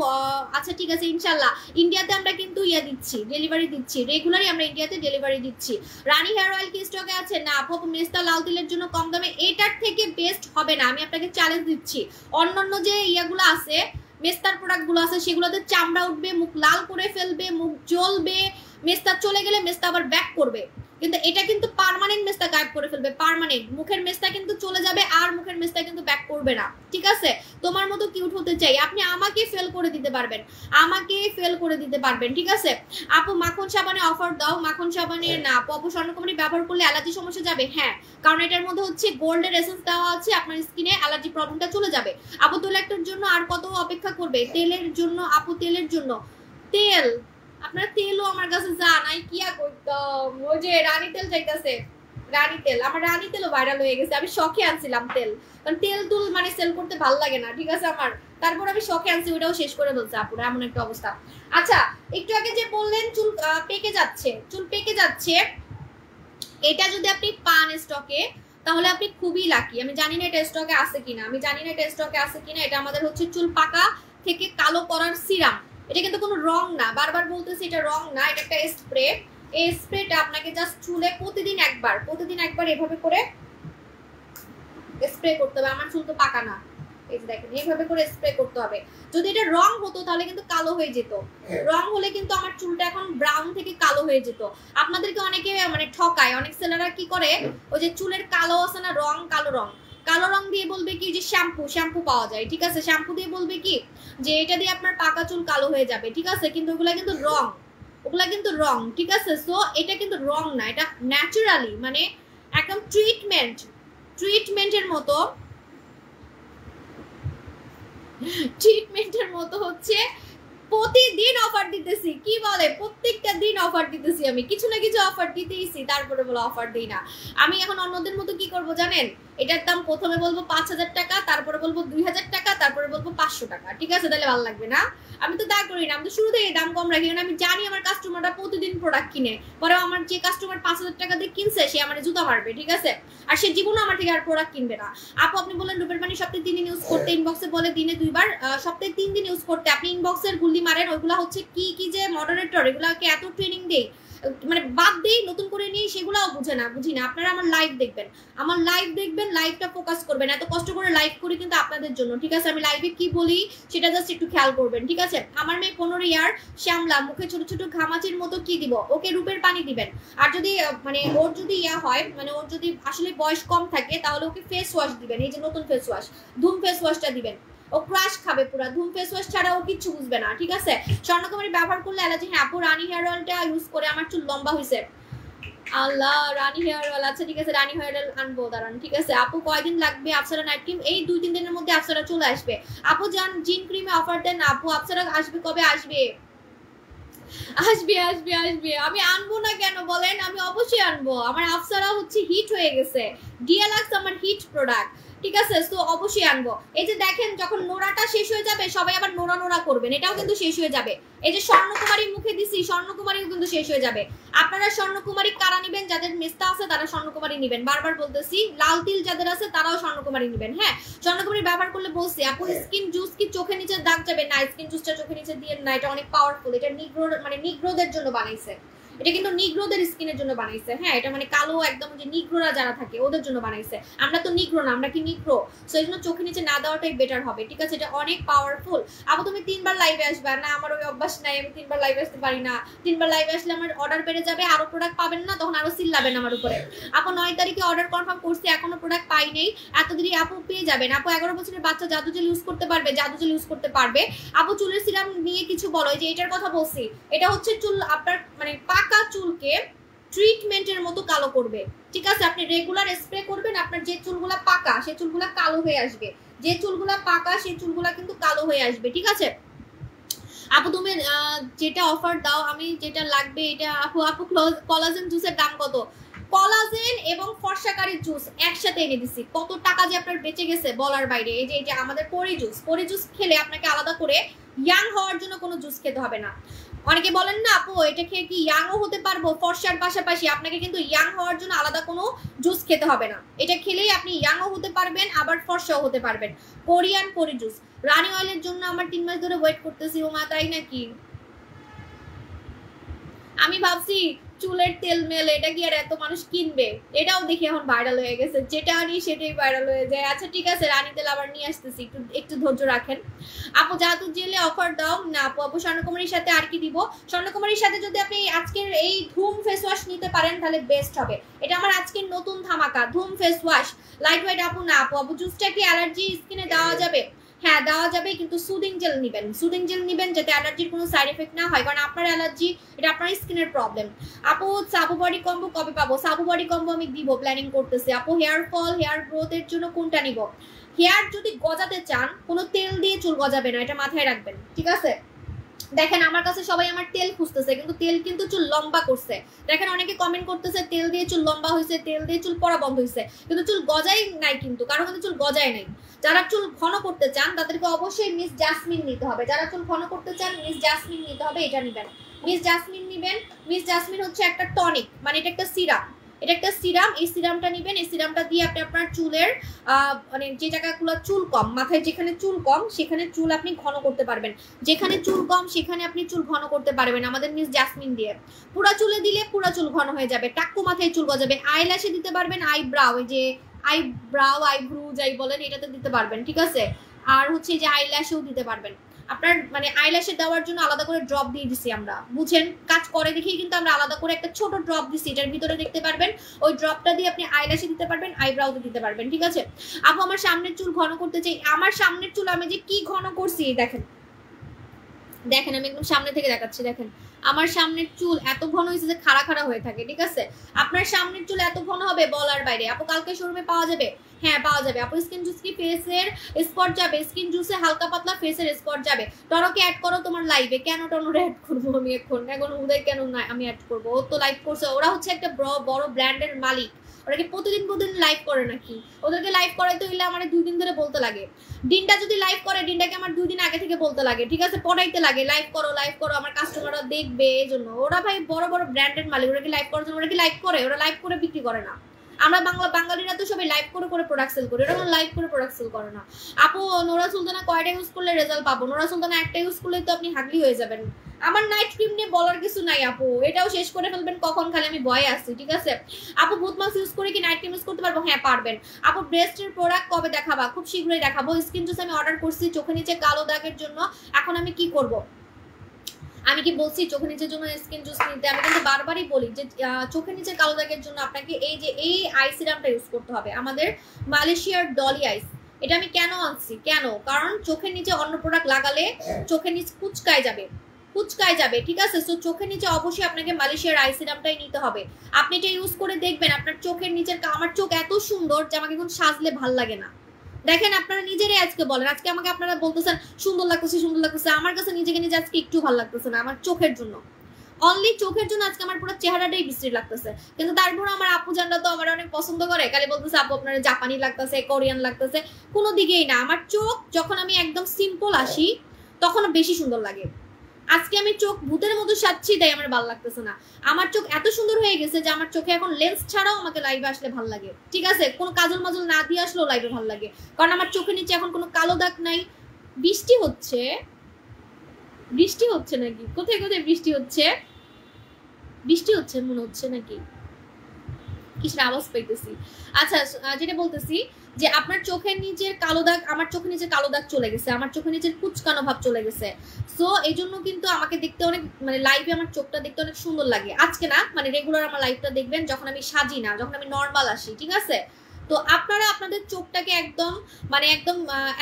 আচ্ছা ঠিক আছে ইনশাল্লাহ। ইন্ডিয়াতে আমরা কিন্তু দিচ্ছি, ডেলিভারি দিচ্ছি, রেগুলারই আমরা ইন্ডিয়াতে ডেলিভারি দিচ্ছি। রানী হেয়ার অয়েল কি স্টকে আছে? না আপু, মেস্তা লাল তিলের জন্য কম দামে এটার থেকে বেস্ট হবে না, আমি আপনাকে চ্যালেঞ্জ দিচ্ছি। অন্যান্য যে ইয়াগুলো আছে, মেস্তার প্রোডাক্টগুলো আছে, সেগুলোতে চামড়া উঠবে, মুখ লাল করে ফেলবে, মুখ জ্বলবে, মেস্তা চলে গেলে মেস্তা আবার ব্যাক করবে। কিন্তু এটা কিন্তু পার্মানেন্ট মেস্তা গায়েব করে ফেলবে, পার্মানেন্ট। মুখের মেস্তা কিন্তু চলে যাবে, আর মুখের মেস্তা কিন্তু ব্যাক করবে না, ঠিক আছে? তোমার মতো কিউট হতে চাই, আপনি আমাকে ফেল করে দিতে পারবেন, আমাকে ফেল করে দিতে পারবেন, ঠিক আছে? আপু মাখন সাবানে অফার দাও। মাখন সাবানে না আপু, স্বর্ণকুমারী ব্যবহার করলে অ্যালার্জি সমস্যা যাবে? হ্যাঁ, কারণ এটার মধ্যে হচ্ছে গোল্ডের এসেন্স দেওয়া আছে, আপনার স্কিনে অ্যালার্জি প্রবলেমটা চলে যাবে। আপু তোলাক্টের জন্য আর কত অপেক্ষা করবে? তেলের জন্য আপু, তেলের জন্য তেল, আপনার তেলও আমার কাছে যা নাই, কিয়া করতাম। ওই যে রানী তেল চাইতেছে, রানী তেল, আমার রানী তেলও ভাইরাল হয়ে গেছে। আমি শখে আনছিলাম তেল, কারণ তেল তুল মানে সেল করতে ভালো লাগে না, ঠিক আছে আমার। তারপর আমি শখে আনছি, ওইটাও শেষ করে বলছে আপুরা, এমন একটা অবস্থা। আচ্ছা, একটু আগে যে বললেন চুল পেকে যাচ্ছে, চুল পেকে যাচ্ছে, এটা যদি আপনি পান স্টকে তাহলে আপনি খুবই লাকি। আমি জানি না এটা স্টকে আছে কিনা, আমি জানি না এটা স্টকে আছে কিনা। এটা আমাদের হচ্ছে চুল পাকা থেকে কালো করার সিরাম। এটা কিন্তু কোনো রং না, বারবার বলতেছি এটা রং না, এটা একটা স্প্রে। এই স্প্রেটা আপনাকে জাস্ট চুলে প্রতিদিন একবার এভাবে করে স্প্রে করতে হবে। আমার চুল তো পাকা না, এই যে দেখেন এইভাবে করে স্প্রে করতে হবে। যদি এটা রং হতো তাহলে কিন্তু কালো হয়ে যেত, রং হলে কিন্তু আমার চুলটা এখন ব্রাউন থেকে কালো হয়ে যেত। আপনাদেরকে অনেকে মানে ঠকায়, অনেক সেলাররা কি করে, ওই যে চুলের কালো আছে না রং, কালো রং দিয়ে বলবে কি যে শ্যাম্পু পাওয়া যায়, ঠিক আছে? শ্যাম্পু দিয়ে বলবে কি যে এটা দিয়ে আপনার পাকা চুল কালো হয়ে যাবে, ঠিক আছে? কিন্তু ওগুলা কিন্তু রং, ঠিক আছে? সো এটা কিন্তু রং না, এটা ন্যাচারালি মানে একদম ট্রিটমেন্টের মতো হচ্ছে প্রতিদিন অফার দিতেছি। কি বলে, প্রত্যেকটা দিন অফার দিতেছি, আমি কিছু না কিছু অফার দিতেইছি, তারপরে বলো অফার দিই না। আমি এখন অন্যদের মতো কি করব জানেন? এটার দাম প্রথমে বলবো 5,000 টাকা, তারপরে বলবো 2,000 টাকা, তারপরে বলবো 500 টাকা, ঠিক আছে? তাহলে ভালো লাগবে না? আমি তো তা করি না, আমি তো শুরু থেকে দাম কম রাখি, কারণ আমি জানি আমার কাস্টমাররা প্রতিদিন প্রোডাক্ট কিনে, পরে আমার যে কাস্টমার 5,000 টাকা দিয়ে কিনছে সে আমার জুতা মারবে, ঠিক আছে? আর সে জীবনে আমার থেকে আর প্রোডাক্ট কিনবে না। আপু আপনি বলেন রূপের পানি সপ্তাহে 3 দিন ইউজ করতে, ইনবক্সে বলে দিনে 2 বার, সপ্তাহে 3 দিন ইউজ করতে। আপনি ইনবক্সের গুলি মারেন, ওইগুলা হচ্ছে কি যে মডারেটর, এগুলাকে এত ট্রেনিং দেই, মানে বাদ দেই, নতুন করে নিয়ে সেগুলাও বুঝি না। আপনারা আমার লাইভ দেখবেন, লাইভটা ফোকাস করবেন। এত কষ্ট করে লাইভ করি কিন্তু আপনাদের জন্য, ঠিক আছে? আমি লাইভে কি বলি সেটা জাস্ট একটু খেয়াল করবেন, ঠিক আছে? আমার মেয়ে 15 ইয়ার, শ্যামলা, মুখে ছোট ছোট ঘামাচির মতো কি দিব? ওকে রূপের পানি দিবেন। আর যদি মানে ওর যদি হয়, মানে ওর যদি আসলে বয়স কম থাকে, তাহলে ওকে ফেস ওয়াশ দিবেন, এই যে নতুন ফেস ওয়াশ, ধুম ফেস ওয়াশটা দিবেন। ও ক্রাশ খাবে পুরো, ধুম ফেস ওয়াশ ছাড়া ও কিচ্ছু বুঝবে না, ঠিক আছে? স্বর্ণকুমারী ব্যবহার করলে অ্যালার্জি? হ্যাঁ আপু, রানী হেয়ার অয়েলটা ইউজ করে আমার চুল লম্বা হয়েছে। আল্লাহ, রানী হেয়ার অয়েল, আচ্ছা ঠিক আছে, রানী হেয়ার অয়েল আনবো, দাঁড়ান, ঠিক আছে? আপু কয়দিন লাগবে আপ্সরা নাইট ক্রিম? এই 2-3 দিনের মধ্যে আপ্সরা চলে আসবে। আপু জান জিন ক্রিমে অফার দেন না আপু? আপ্সরা আসবে কবে? আসবে। আমি আনবো না কেন বলেন? আমি অবশ্যই আনবো। আমার আপ্সরা হচ্ছে হিট হয়ে গেছে, ডিএলএক্স আমার হিট প্রোডাক্ট, ঠিক আছে? তো অবশ্যই আনবো। এই যে দেখেন, যখন নোড়াটা শেষ হয়ে যাবে সবাই আবার নোড়া করবেন, এটাও কিন্তু শেষ হয়ে যাবে। এই যে স্বর্ণকুমারী মুখে দিছি, স্বর্ণকুমারীও কিন্তু শেষ হয়ে যাবে। আপনারা স্বর্ণকুমারী কারা নিবেন? যাদের মেস্তা আছে তারা স্বর্ণকুমারী নিবেন, বারবার বলতেছি। লাল তিল যাদের আছে তারাও স্বর্ণকুমারী নিবেন। হ্যাঁ, স্বর্ণকুমারী ব্যবহার করলে বলছি আপু স্কিন জুস কি চোখে নিচে দাগ যাবে? না, স্কিন জুসটা চোখে নিচে দিয়ে না, এটা অনেক পাওয়ারফুল। এটা নিগ্রোদের জন্য বানাইছে, এটা কিন্তু নিগ্রোদের স্কিনের জন্য বানাইছে। হ্যাঁ, এটা মানে কালো একদম যে নিগ্রোরা যারা থাকে ওদের জন্য বানাইছে। আমরা তো নিগ্রো না, আমরা কি নিগ্রো? সো এই জন্য চোখে নিচে না দেওয়াটাই বেটার হবে, ঠিক আছে? এটা অনেক পাওয়ারফুল। আপু তুমি 3 বার লাইভে আসবে? না, আমার ওই অভ্যাস নাই, আমি 3 বার লাইভে আসতে পারি না। 3 বার লাইভে আসলে আমার অর্ডার বেড়ে যাবে, আরো প্রোডাক্ট পাবেন না, তখন আরো চিল্লাবেন আমার উপরে। আপু 9 তারিখে অর্ডার কনফার্ম করছি, এখনো প্রোডাক্ট পাই নেই। এত দেরি? আপু পেয়ে যাবেন। আপু 11 বছরের বাচ্চা জাদু জেল ইউজ করতে পারবে? জাদু জেল ইউজ করতে পারবে। আপু চুলের সিরাম নিয়ে কিছু বলো। এই যে এটার কথা বলছি, এটা হচ্ছে চুল আপনার মানে পাকা চুলকে ট্রিটমেন্টের মতো কালো করবে, ঠিক আছে? আপনি রেগুলার স্প্রে করবেন, আপনার যে চুলগুলা পাকা সেই চুলগুলা কালো হয়ে আসবে, যে চুলগুলা পাকা সেই চুলগুলা কিন্তু কালো হয়ে আসবে, ঠিক আছে? আপু তুমি যেটা অফার দাও, আমি যেটা লাগবে এটা। আপু কলাজেন জুসের দাম কত? কলাজেন এবং ফর্সাকারি জুস একসাথে এনে দিছি, কত টাকা যে আপনার বেঁচে গেছে বলার বাইরে। এই যে আমাদের পরি জুস খেলে আপনাকে আলাদা করে ইয়াং হওয়ার জন্য কোনো জুস খেতে হবে না। অনেকে বলেন না আপু এটা খেয়ে কি ইয়াংও হতে পারবো, ফর্সার পাশাপাশি আপনাকে কিন্তু ইয়াং হওয়ার জন্য আলাদা কোনো জুস খেতে হবে না, এটা খেলেই আপনি ইয়াংও হতে পারবেন আবার ফর্সাও হতে পারবেন। কোরিয়ান পরি জুস, রানি অয়েলের জন্য আমার 3 মাস ধরে ওয়েট করতেছি। ও মা তাই নাকি? আমি ভাবছি চুলের তেল মেল এটা কি আর এত মানুষ কিনবে, এটাও দেখি এখন ভাইরাল হয়ে গেছে, যেটা আনি সেটাই ভাইরাল হয়ে যায়। আচ্ছা ঠিক আছে, রানী তেল আবার নিয়ে আসতেছি, একটু একটু ধৈর্য রাখেন। আপু জাদু জেলে অফার দাও না আপু? আপু স্বর্ণকুমারীর সাথে আর কি দিব? স্বর্ণকুমারীর সাথে যদি আপনি আজকের এই ধুম ফেস ওয়াশ নিতে পারেন তাহলে বেস্ট হবে। এটা আমার আজকের নতুন ধামাকা ধুম ফেস ওয়াশ লাইট ওয়েট। আপু না আপু, আপু জুসটা কি অ্যালার্জি স্কিনে দেওয়া যাবে? হ্যাঁ দেওয়া যাবে, কিন্তু সুদিং জেল নেবেন, সুদিং জেল নেবেন যাতে অ্যালার্জির কোনো সাইড এফেক্ট না হয়, কারণ আপনার অ্যালার্জি এটা আপনার স্কিনের প্রবলেম। আপু সাবু বডি কম্বো কবে পাবো? সাবু বডি কম্বো আমি দিব, প্ল্যানিং করতেছি। আপু হেয়ার ফল হেয়ার গ্রোথের জন্য কোনটা নিব? হেয়ার যদি গজাতে চান কোনো তেল দিয়ে চুল গজাবে না, এটা মাথায় রাখবেন, ঠিক আছে? দেখেন আমার কাছে সবাই আমার তেল খুঁজতেছে, কিন্তু তেল কিন্তু চুল লম্বা করছে। দেখেন অনেকে কমেন্ট করতেছে তেল দিয়ে চুল লম্বা হয়েছে, তেল দিয়ে চুল পড়া বন্ধ হয়েছে, কিন্তু চুল গজাই নাই, কিন্তু কারো কিন্তু চুল গজায় নাই। যারা চুল ঘন করতে চান তাদেরকে অবশ্যই মিস জাসমিন নিতে হবে। যারা চুল ঘন করতে চান মিস জাসমিন নিতে হবে, এটা নেবেন, মিস জাসমিন নেবেন। মিস জাসমিন হচ্ছে একটা টনিক, মানে এটা একটা সিরাম, এটা একটা সিরাম। এই সিরামটা নেবেন, এই সিরামটা দিয়ে আপনি আপনার চুলের মানে যে জায়গাগুলো চুল কম, মাথায় যেখানে চুল কম সেখানে চুল আপনি ঘন করতে পারবেন, যেখানে চুল কম সেখানে আপনি চুল ঘন করতে পারবেন আমাদের মিস জাসমিন দিয়ে। পুরা চুলে দিলে পুরা চুল ঘন হয়ে যাবে, টাক্কু মাথায় চুল গজাবে। আইল্যাশে দিতে পারবেন, আইব্রাও, এই যে আইব্রাও আইব্রু যাই বলেন এটাতে দিতে পারবেন, ঠিক আছে? আর হচ্ছে যে আইল্যাশেও দিতে পারবেন। আপনার মানে আইল্যাশে দেওয়ার জন্য আলাদা করে ড্রপ দিয়ে দিছি আমরা, বুঝেন? কাজ করে দেখেই কিন্তু আমরা আলাদা করে একটা ছোট ড্রপ দিছি, এটার ভিতরে দেখতে পারবেন। ওই ড্রপটা দিয়ে আপনি আইল্যাশে দিতে পারবেন, আইব্রাউতে দিতে পারবেন, ঠিক আছে? আপু আমার সামনের চুল ঘন করতে চাই। আমার সামনের চুল আমি যে কি ঘন করছি দেখেন, দেখেন আমি একদম সামনে থেকে দেখাচ্ছি। দেখেন আমার সামনের চুল এত ঘন হয়েছে যে খাড়া খাড়া হয়ে থাকে, ঠিক আছে? আপনার সামনের চুল এত ঘন হবে বলার বাইরে। আপু কালকে শোরুমে পাওয়া যাবে? হ্যাঁ পাওয়া যাবে। আপু স্কিন জুস কি ফেসের স্পট যাবে? স্কিন জুসে হালকা পাতলা ফেসের স্পট যাবে। টরকে অ্যাড করো তোমার লাইভে। কেন টনরে অ্যাড করবো আমি এখন? এখন উদয় কেন না আমি অ্যাড করবো? ও তো লাইভ করছে, ওরা হচ্ছে একটা বড় ব্র্যান্ডের মালিক, ওরা কি প্রতিদিন লাইভ করে নাকি? ওদেরকে লাইভ করাইতে হইলে আমার 2 দিন ধরে বলতে লাগে। দিনটা যদি লাইভ করে দিনটাকে আমার 2 দিন আগে থেকে বলতে লাগে, ঠিক আছে? পড়াইতে লাগে লাইভ করো আমার কাস্টমাররা দেখবে, এই জন্য। ওরা ভাই বড় ব্র্যান্ডের মালিক, ওরা কি লাইভ করার জন্য? ওরা কি লাইভ করে? ওরা লাইভ করে বিক্রি করে না। আমরা বাঙালিরা তো সবাই লাইভ করে প্রোডাক্ট সেল করি, ওরা লাইভ করে প্রোডাক্ট সেল করে না। আপু নোরা সুলতানা কয়টা ইউজ করলে রেজাল্ট পাবো? নোরা সুলতানা একটা ইউজ করলে তো আপনি হাগলি হয়ে যাবেন। আমার নাইট ক্রিম নিয়ে বলার কিছু নাই আপু, এটাও শেষ করে ফেলবেন কখন, খালি আমি ভয়ে আসছি, ঠিক আছে? আপু বুথ মাস্ক ইউজ করে কি নাইট ক্রিম ইউজ করতে পারবো? হ্যাঁ পারবেন। আপু ব্রেস্টের প্রোডাক্ট কবে দেখাবা? খুব শীঘ্রই দেখাবো। স্কিন জুস আমি অর্ডার করছি চোখে নিচে কালো দাগের জন্য, এখন আমি কি করব? আমি কি বলছি চোখের নিচের জন্য স্কিন জুস নিতে? আমি কিন্তু বারবারই বলি যে চোখের নিচে কালো দাগের জন্য আপনাকে এই আই সিরামটা ইউজ করতে হবে, আমাদের মালয়েশিয়ার ডলি আইস। এটা আমি কেন আনছি, কেন? কারণ চোখের নিচে অন্য প্রোডাক্ট লাগালে চোখের নিচে কুচকায় যাবে, ঠিক আছে? সো চোখের নিচে অবশ্যই আপনাকে মালয়েশিয়ার আই সিরামটাই নিতে হবে। আপনি এটা ইউজ করে দেখবেন আপনার চোখের নিচের, আমার চোখ এত সুন্দর যে আমাকে এখন সাজলে ভাল লাগে না। দেখেন আপনারা নিজেরাই আজকে বলেন, আজকে আমাকে আপনারা বলতেছেন সুন্দর লাগতেছে, আমার কাছে নিজেকে নিজে আজকে একটু ভালো লাগতেছে না। আমার চোখের জন্য, অনলি চোখের জন্য আজকে আমার পুরো চেহারাটাই বিশ্রী লাগতেছে। কিন্তু তারপর আমার আপু জানরা তো আমার অনেক পছন্দ করে, খালি বলতেছে আপু আপনার জাপানি লাগতেছে, কোরিয়ান লাগতেছে। কোনো দিকেই না, আমার চোখ যখন আমি একদম সিম্পল আসি তখন বেশি সুন্দর লাগে। আজকে আমি চোখ ভূতের মতো সাজছি, তাই আমার ভালো লাগতেছে না। আমার চোখ এত সুন্দর হয়ে গেছে যে আমার চোখে এখন লেন্স ছাড়াও আমাকে লাইভে আসলে ভালো লাগে, ঠিক আছে? কোনো কাজল মাজল না দিয়ে আসলেও লাইভে ভালো লাগে, কারণ আমার চোখের নিচে এখন কোনো কালো দাগ নাই। বৃষ্টি হচ্ছে নাকি? কোথায় বৃষ্টি হচ্ছে মনে হচ্ছে নাকি? কিসের আওয়াজ পাইতেছি? আচ্ছা যেটা বলতেছি যে আপনার চোখের নিচের কালো দাগ, আমার চোখের নিচে কালো দাগ চলে গেছে, আমার চোখের নিচের কুচকানো ভাব চলে গেছে। সো এই জন্য কিন্তু আমাকে দেখতে অনেক, মানে লাইভে আমার চোখটা দেখতে অনেক সুন্দর লাগে। আজকে না, মানে রেগুলার আমার লাইভটা দেখবেন যখন আমি সাজি না, যখন আমি নর্মাল আসি, ঠিক আছে? তো আপনারা আপনাদের চোখটাকে একদম মানে একদম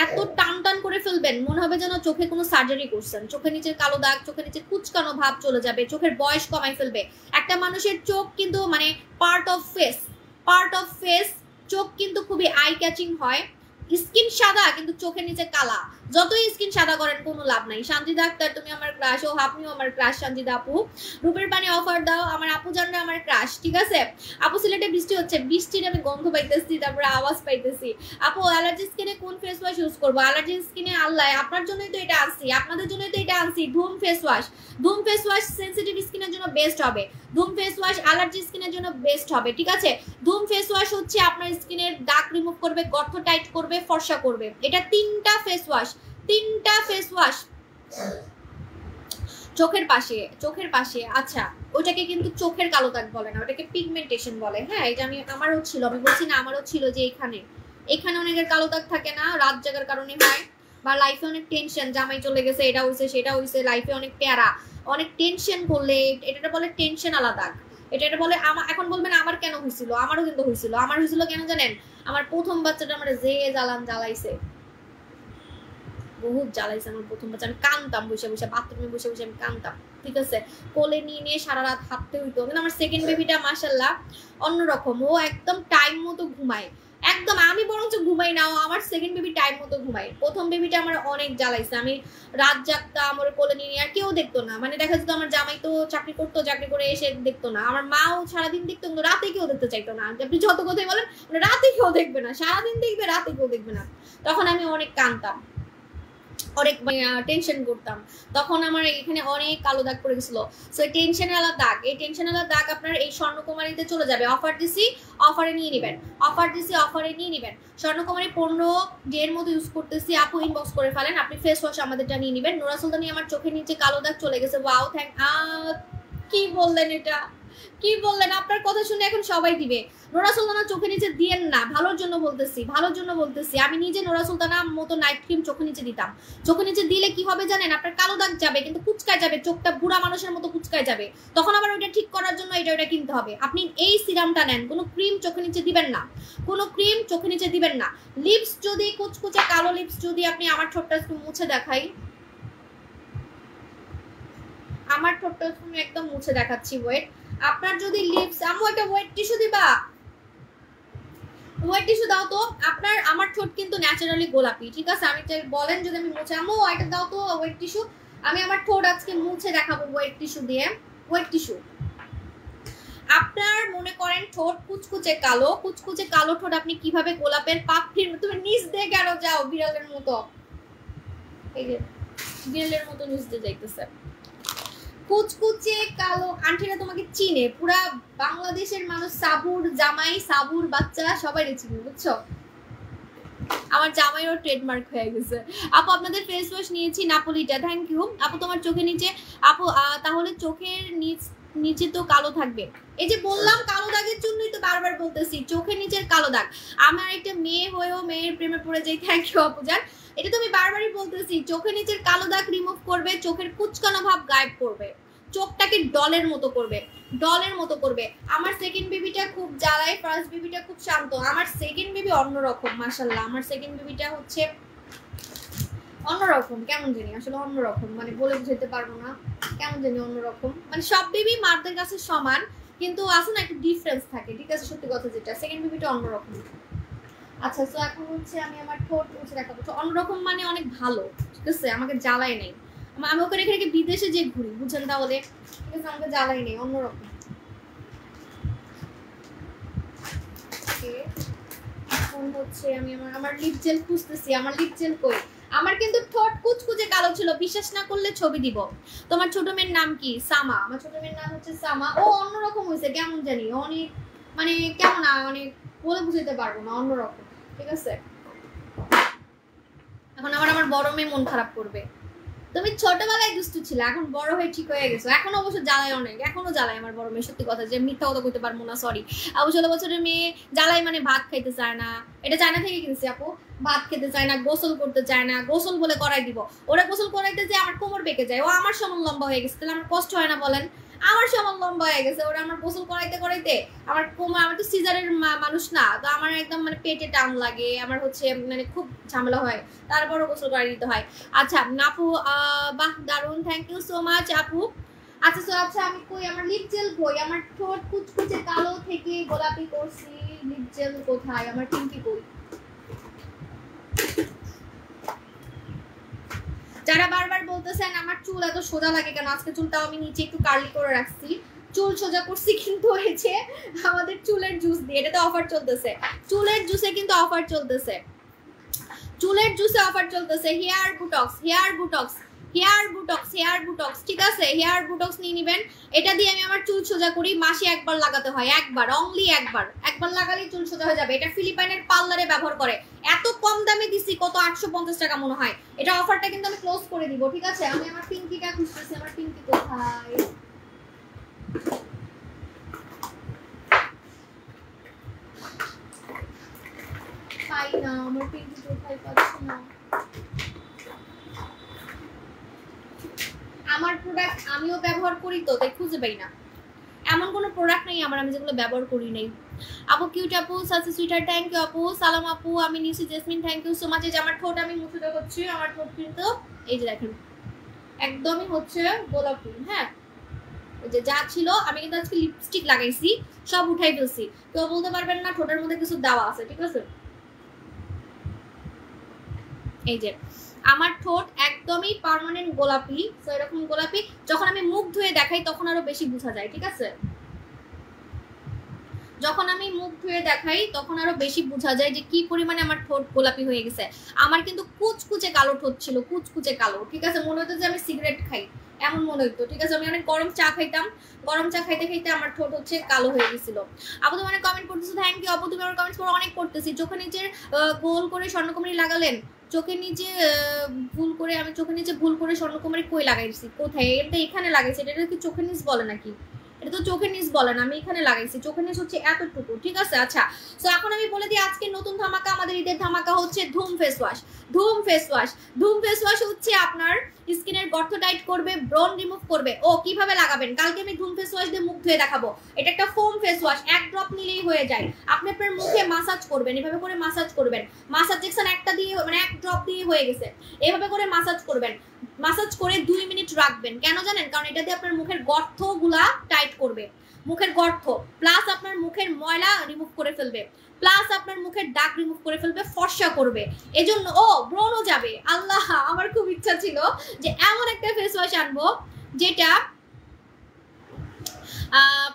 এত টান করে ফেলবেন মনে হবে যেন চোখে কোনো সার্জারি করছেন। চোখের নিচের কালো দাগ, চোখের নিচে কুচকানো ভাব চলে যাবে, চোখের বয়স কমাই ফেলবে। একটা মানুষের চোখ কিন্তু মানে পার্ট অফ ফেস, চোখ কিন্তু খুবই আই ক্যাচিং হয়। স্কিন সাদা কিন্তু চোখের নিচে কালা, যতই স্কিন সাদা করেন কোনো লাভ নাই। সানজিদা আক্তার তুমি আমার ক্রাশ, ও আপনিও আমার ক্রাশ সানজিদা আপু। রূপের পানি অফার দাও, আমার আপু জানরা আমার ক্রাশ, ঠিক আছে আপু। সিলেটে বৃষ্টি হচ্ছে, বৃষ্টির আমি গন্ধ পাইতেছি, তারপরে আওয়াজ পাইতেছি। আপু অ্যালার্জি স্কিনে কোন ফেস ওয়াশ ইউজ করবো? অ্যালার্জি স্কিনে আল্লাহ, আপনার জন্যই তো এটা আনছি, আপনাদের জন্যই তো এটা আনছি, ধুম face wash. Dhoom face wash sensitive স্কিনের জন্য বেস্ট হবে, ধুম ফেস ওয়াশ অ্যালার্জি স্কিনের জন্য বেস্ট হবে, ঠিক আছে। ধুম ফেস ওয়াশ হচ্ছে আপনার স্কিনের দাগ রিমুভ করবে, গর্ত টাইট করবে, ফর্সা করবে। এটা 3টা ফেস ওয়াশ, 3টা ফেস ওয়াশ। চোখের পাশে, আচ্ছা ওটাকে কিন্তু চোখের কালো দাগ বলে না, ওটাকে পিগমেন্টেশন বলে। হ্যাঁ এটা আমারও ছিল, আমি বলছি না আমারও ছিল যে এখানে অনেকের কালো দাগ থাকে না, রাত জাগার কারণে হয়, বা লাইফে অনেক টেনশন, জামাই চলে গেছে, এটা হইছে সেটা হইছে, লাইফে অনেক প্যারা, অনেক টেনশন করলে এটা বলে টেনশন আলাদা দাগ। এটা বলে এখন বলবেন আমার কেন হয়েছিল, আমারও কিন্তু হয়েছিল। আমার হয়েছিল কেন জানেন? আমার প্রথম বাচ্চাটা আমার যে জ্বালাইছে, বহুত জ্বালাইছে আমার প্রথম বাচ্চা। আমি কানতাম বসে বসে, বাথরুমে বসে বসে আমি কানতাম, ঠিক আছে। কোলে নিয়ে সারা রাত হাঁটতে হইতো। কিন্তু আমার সেকেন্ড বেবিটা মাশাল্লাহ অন্যরকম, ও একদম টাইম মতো ঘুমায়, একদম। আমি বরঞ্চ ঘুমাই না, আমার সেকেন্ড বেবি টাইম মতো ঘুমায়। প্রথম বেবিটা আমার অনেক জ্বালাইছে, আমি রাত জাগতাম ওর কোলে নিয়ে, আর কেউ দেখতো না। মানে দেখা যেত আমার জামাই তো চাকরি করতো, চাকরি করে এসে দেখতো না, আমার মাও সারাদিন দেখতো, কিন্তু রাতে কেউ দেখতে চাইতো না। আপনি যত কথাই বলেন, রাতে কেউ দেখবে না, সারাদিন দেখবে, রাতে কেউ দেখবে না। তখন আমি অনেক কানতাম, অনেক টেনশন করতাম, তখন আমার এখানে অনেক কালো দাগ পড়ে গেছিল। সো টেনশন আলা দাগ, এই টেনশন আলা দাগ আপনার এই স্বর্ণকুমারীতে চলে যাবে। অফার দিছি, অফারে নিয়ে নেবেন, অফার দিছি, অফারে নিয়ে নেবেন। স্বর্ণকুমারী 15 ডের মতো ইউজ করতেছি, আপু ইনবক্স করে ফেলেন, আপনি ফেস ওয়াশ আমাদেরটা নিয়ে নেবেন। নোরা সুলতানি আমার চোখের নিচে কালো দাগ চলে গেছে, ওয়াও থ্যাংক। কি বললেন এটা, কি বললেন? আপনার কথা শুনে এখন সবাই দিবে। নোরা সুলতানা চোখে নিচে দিয়েন না, ভালোর জন্য বলতেছি, ভালোর জন্য বলতেছি। আমি নিজে নোরা সুলতানা মতো নাইট ক্রিম চোখে নিচে দিতাম। চোখে নিচে দিলে কি হবে জানেন? আপনার কালো দাগ যাবে, কিন্তু কুচকায় যাবে, চোখটা বুড়া মানুষের মতো কুচকায় যাবে। তখন আবার ওইটা ঠিক করার জন্য এটা কিনতে হবে। আপনি এই সিরামটা নেন, কোনো ক্রিম চোখে নিচে দিবেন না, কোনো ক্রিম চোখে নিচে দিবেন না। লিপস যদি কুচকুচে কালো লিপস যদি আপনি, আমার ঠোঁটটা একটু মুছে দেখাই, আমার ঠোঁটটা একদম মুছে দেখাচ্ছি, ওয়েট। আপনার যদি লিপস, আমু একটা ওয়েট টিস্যু দিবা, ওয়েট টিস্যু দাও তো। আপনার, আমার ঠোঁট কিন্তু ন্যাচারালি গোলাপি, ঠিক আছে। আমি বলেন যদি আমি মুছে, আমু এটা দাও তো ওয়েট টিস্যু। আমি আমার ঠোঁট আজকে মুছে দেখাবো ওয়েট টিস্যু দিয়ে। ওয়েট টিস্যু, আপনার মনে করেন ঠোঁট কুচকুচে কালো, কুচকুচে কালো ঠোঁট আপনি কিভাবে গোলাপের পাপড়ির, তুমি নিচ দিয়ে কেন যাও বিড়ালের মতো? এই যে বিড়ালের মতো নিচ দিয়ে যাইতেছে। কুচকুচে কালো, আন্টিরা তোমাকে চিনে, পুরা বাংলাদেশের মানুষ, সাবুর জামাই, সাবুর বাচ্চা সবাই চিনে, বুঝছো। আমার জামাইরও ট্রেডমার্ক হয়ে গেছে। আপু আপনাদের ফেস ওয়াশ নিয়েছি নাপোলিটা, থ্যাংক ইউ আপু। তোমার চোখে নিচে আপু, তাহলে চোখের নিচে তো কালো থাকবে। এই যে বললাম কালো দাগের জন্যই তো বারবার বলতেছি, চোখের নিচের কালো দাগ। আমার একটা মেয়ে হয়েও মেয়ের প্রেমে পড়ে যাই, থ্যাংক ইউ আপু জান। এটা তো আমি বারবারই বলতেছি, চোখের নিচের কালো দাগ রিমুভ করবে, চোখের কুচকানো ভাব গায়েব করবে, চোখটাকে ডলের মতো করবে, ডলের মতো করবে। আমার সেকেন্ড বেবিটা খুব জ্বালায়, ফার্স্ট বেবিটা খুব শান্ত। আমার সেকেন্ড বেবি অন্যরকম মাশাআল্লাহ, আমার সেকেন্ড বেবিটা হচ্ছে অন্যরকম, কেমন জানি আসলে অন্যরকম, মানে বলে বুঝাতে পারবো না, কেমন জানি অন্যরকম। মানে সব বেবি মাদের কাছে সমান, কিন্তু আছে না একটা ডিফারেন্স থাকে, ঠিক আছে। সত্যি কথা যেটা, সেকেন্ড বেবিটা অন্যরকম। আচ্ছা, তো এখন হচ্ছে আমি আমার ঠোঁট মুছে দেখাবো। অন্যরকম মানে অনেক ভালো, ঠিক আছে, আমাকে জ্বালায় নেই। আমি ওখানে রেখে বিদেশে যে ঘুরি, বুঝছেন, তাহলে ঠিক আছে, আমাকে জ্বালাই নেই, অন্যরকম। এখন হচ্ছে আমি আমার লিপ জেল খুঁজতেছি, আমার লিপ জেল কই। আমার কিন্তু ঠোঁট কুচকুচে কালো ছিল, বিশ্বাস না করলে ছবি দিব। তোমার ছোট মেয়ের নাম কি? সামা। আমার ছোট মেয়ের নাম হচ্ছে সামা। ও অন্যরকম হয়েছে, কেমন জানি, অনেক মানে কেমন, অনেক বলে বুঝাতে পারবো না, অন্যরকম, ঠিক আছে। এখন আমার বড় মেয়ে মন খারাপ করবে, তুমি ছোটবেলায় দুষ্টু ছিল, এখন বড় হয়ে ঠিক হয়ে গেছো। এখন অবশ্য জ্বালায় অনেক, এখনো জ্বালায় আমার বড় মেয়ে, সত্যি কথা, যে মিথ্যা কথা বলতে পারবো না, সরি। 16 বছরের মেয়ে জ্বালায়, মানে ভাত খাইতে চায় না। এটা চায়না থেকে কিনছি আপু। ভাত খেতে চায় না, গোসল করতে চায় না, গোসল বলে করাই দিব। ওরা গোসল করাইতে যে আমার কোমর বেঁকে যায়। ও আমার সমান লম্বা হয়ে গেছে, তাহলে আমার কষ্ট হয় না বলেন? আমার সমান লম্বা হয়ে গেছে, ওরা আমার গোসল করাইতে করাইতে আমার কোমর, আমার তো সিজারের মানুষ না, তো আমার একদম মানে পেটে টান লাগে, আমার হচ্ছে মানে খুব ঝামেলা হয়, তারপরও গোসল করাই দিতে হয়। আচ্ছা আপু, বাহ দারুন, থ্যাংক ইউ সো মাচ আপু। আচ্ছা তো আচ্ছা, আমি কই আমার লিপ জেল কই? আমার ঠোঁট কুচকুচে কালো থেকে গোলাপি করছি, লিপ জেল কোথায়? আমার টিঙ্কি কই? যারা বারবার বলতেছেন আমার চুল এত সোজা লাগে কেন, আজকে চুলটাও আমি নিচে একটু কার্লি করে রাখছি, চুল সোজা করছি কিন্তু হয়েছে আমাদের চুলের জুস দিয়ে। এটাতে অফার চলতেছে, চুলের জুসে কিন্তু অফার চলতেছে, চুলের জুসে অফার চলতেছে। Hair botox, hair botox, hair botox, hair botox, ঠিক আছে? হেয়ার বুটক্স নিয়ে নেবেন। এটা দিয়ে আমি আমার চুল সোজা করি, মাসে একবার লাগাতে হয়, একবার, অনলি একবার, একবার লাগালেই চুল সোজা হয়ে যাবে। এটা ফিলিপাইনের পার্লারে ব্যবহার করে, এত কম দামে দিছি, কত 850 টাকা মনে হয়। এটা অফারটা কিন্তু আমি ক্লোজ করে দিব, ঠিক আছে? আমি আমার পিঙ্কিটা খুঁজতেছি, আমার পিঙ্কি কোথায়? পাই না, আমার পিঙ্কি কোথায়, পাচ্ছি না। আমার প্রোডাক্ট আমিও ব্যবহার করি তো, তাই খুঁজে পাই না। এমন কোনো প্রোডাক্ট নেই আমার আমি যেগুলো ব্যবহার করি নাই। আপু কিউট আপু, সাসি সুইটার, থ্যাংক ইউ আপু। সালাম আপু, আমি নিছি Jesmin, thank you so much. এই যে আমার ঠোঁট আমি মুছে দেখাচ্ছি, আমার ঠোঁট কিন্তু এই যে দেখেন একদমই হচ্ছে গোলাপি। হ্যাঁ, ওই যে যা ছিল, আমি কিন্তু আজকে লিপস্টিক লাগাইছি, সব উঠাই ফেলছি, কেউ বলতে পারবেন না ঠোঁটের মধ্যে কিছু দেওয়া আছে, ঠিক আছে? এই যে আমার ঠোঁট একদমই পার্মানেন্ট গোলাপি, তো এরকম গোলাপি। যখন আমি মুখ ধুয়ে দেখাই তখন আরো বেশি বোঝা যায়, ঠিক আছে? যখন আমি মুখ ধুয়ে দেখাই তখন আরো বেশি বোঝা যায় যে কি পরিমাণে আমার ঠোঁট গোলাপি হয়ে গেছে। আমার কিন্তু কুচকুচে কালো ঠোঁট ছিল, কুচকুচে কালো, ঠিক আছে? মনে হতো যে আমি সিগারেট খাই, এমন মনে হতো, ঠিক আছে? আমি অনেক গরম চা খাইতাম, গরম চা খাইতে খাইতে আমার ঠোঁট হচ্ছে কালো হয়ে গেছিল। আপু তুমি অনেক কমেন্ট করতেছো, থ্যাংক ইউ আপু। তুমি আমার কমেন্টস পড়ে অনেক করতেছি। চোখে নিচে গোল করে স্বর্ণকুমারী লাগালেন, চোখে নিচে ভুল করে, আমি চোখে নিচে ভুল করে স্বর্ণকুমারী কই লাগাইছি? কোথায়? এটা এখানে লাগাইছি। এটা কি চোখের নিচ বলে নাকি? এটা তো চোখের নিচ বলে না, আমি এখানে লাগাইছি। চোখের নিচ হচ্ছে এতটুকু, ঠিক আছে? আচ্ছা, তো এখন আমি বলে দিই আজকে নতুন ধামাকা, আমাদের ঈদের ধামাকা হচ্ছে ধুম face wash. Dhoom face wash, Dhoom face wash হচ্ছে আপনার স্কিনের গর্ত টাইট করবে, ব্রন রিমুভ করবে। ও কিভাবে লাগাবেন? কালকে আমি ধুম ফেস ওয়াশ দিয়ে মুখ ধুয়ে দেখাবো। এটা একটা ফোম ফেস ওয়াশ, এক ড্রপ নিলেই হয়ে যায়। আপনি আপনার মুখে মাসাজ করবেন, এভাবে করে মাসাজ করবেন। মাসাজ সেকশন একটা দিয়ে মানে এক ড্রপ দিয়ে হয়ে গেছে, এভাবে করে মাসাজ করবেন। মাসাজ করে 2 মিনিট রাখবেন। কেন জানেন? কারণ এটা দিয়ে আপনার মুখের গর্তগুলা টাইট করবে, মুখের গর্ত প্লাস আপনার মুখের ময়লা রিমুভ করে ফেলবে, প্লাস আপনার মুখের দাগ রিমুভ করে ফেলবে, ফর্সা করবে। এজন্য ও ব্রণও যাবে। আল্লাহ, আমার খুব ইচ্ছা ছিল যে এমন একটা ফেস ওয়াশ আনবো যেটা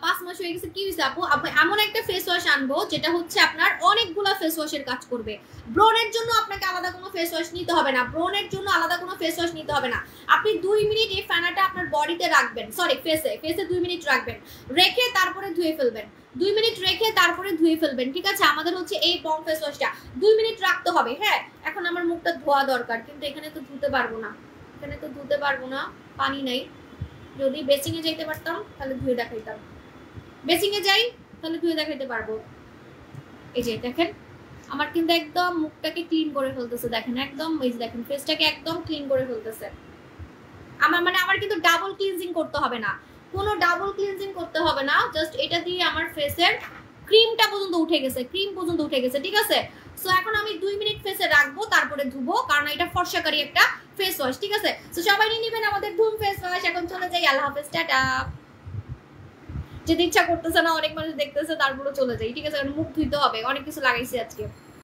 5 মাস হয়ে গেছে। কি হয়েছে আপু? এমন একটা ফেস ওয়াশ আনবো যেটা হচ্ছে আপনার অনেকগুলা ফেস ওয়াশের কাজ করবে। ব্রণের জন্য আপনাকে আলাদা কোনো ফেস ওয়াশ নিতে হবে না, ব্রণের জন্য আলাদা কোনো ফেস ওয়াশ নিতে হবে না। আপনি 2 মিনিট এই ফেনাটা আপনার বডিতে রাখবেন, সরি ফেসে 2 মিনিট রাখবেন, রেখে তারপরে ধুয়ে ফেলবেন। 2 মিনিট রেখে তারপরে ধুয়ে ফেলবেন, ঠিক আছে? আমাদের হচ্ছে এই বম ফেস ওয়াশটা 2 মিনিট রাখতে হবে। হ্যাঁ, এখন আমার মুখটা ধোয়া দরকার, কিন্তু এখানে তো ধুতে পারবো না, এখানে তো ধুতে পারবো না, পানি নাই। যদি বেসিংয়ে যাইতে পারতাম তাহলে ধুয়ে দেখাইতাম, বেসিংয়ে যাই তাহলে ধুয়ে দেখাইতে পারবো। এই যে দেখেন আমার কিন্তু একদম মুখটাকে ক্লিন করে ফেলতেছে, দেখেন একদম, এই যে দেখেন ফেসটাকে একদম ক্লিন করে ফেলতেছে। আমার কিন্তু ডাবল ক্লিনজিং করতে হবে না, কোনো ডাবল ক্লিনজিং করতে হবে না, জাস্ট এটা দিয়ে আমার ফেসের ক্রিমটা পর্যন্ত উঠে গেছে, ক্রিম পর্যন্ত উঠে গেছে, ঠিক আছে? সো এখন আমি 2 মিনিট ফেসে রাখবো, তারপরে ধুবো, কারণ এটা ফর্সাকারী একটা ফেস ওয়াশ, ঠিক আছে? সো সবাই নিয়ে নেবেন আমাদের ধুম ফেস ওয়াশ। এখন চলে যাই, আল্লাহ হাফেজ, টাটা। যেতে ইচ্ছা করতেছে না, অনেক মানুষ দেখতেছে, তারপরে চলে যাই, ঠিক আছে? কারণ মুখ ধুইতে হবে, অনেক কিছু লাগাইছি আজকে।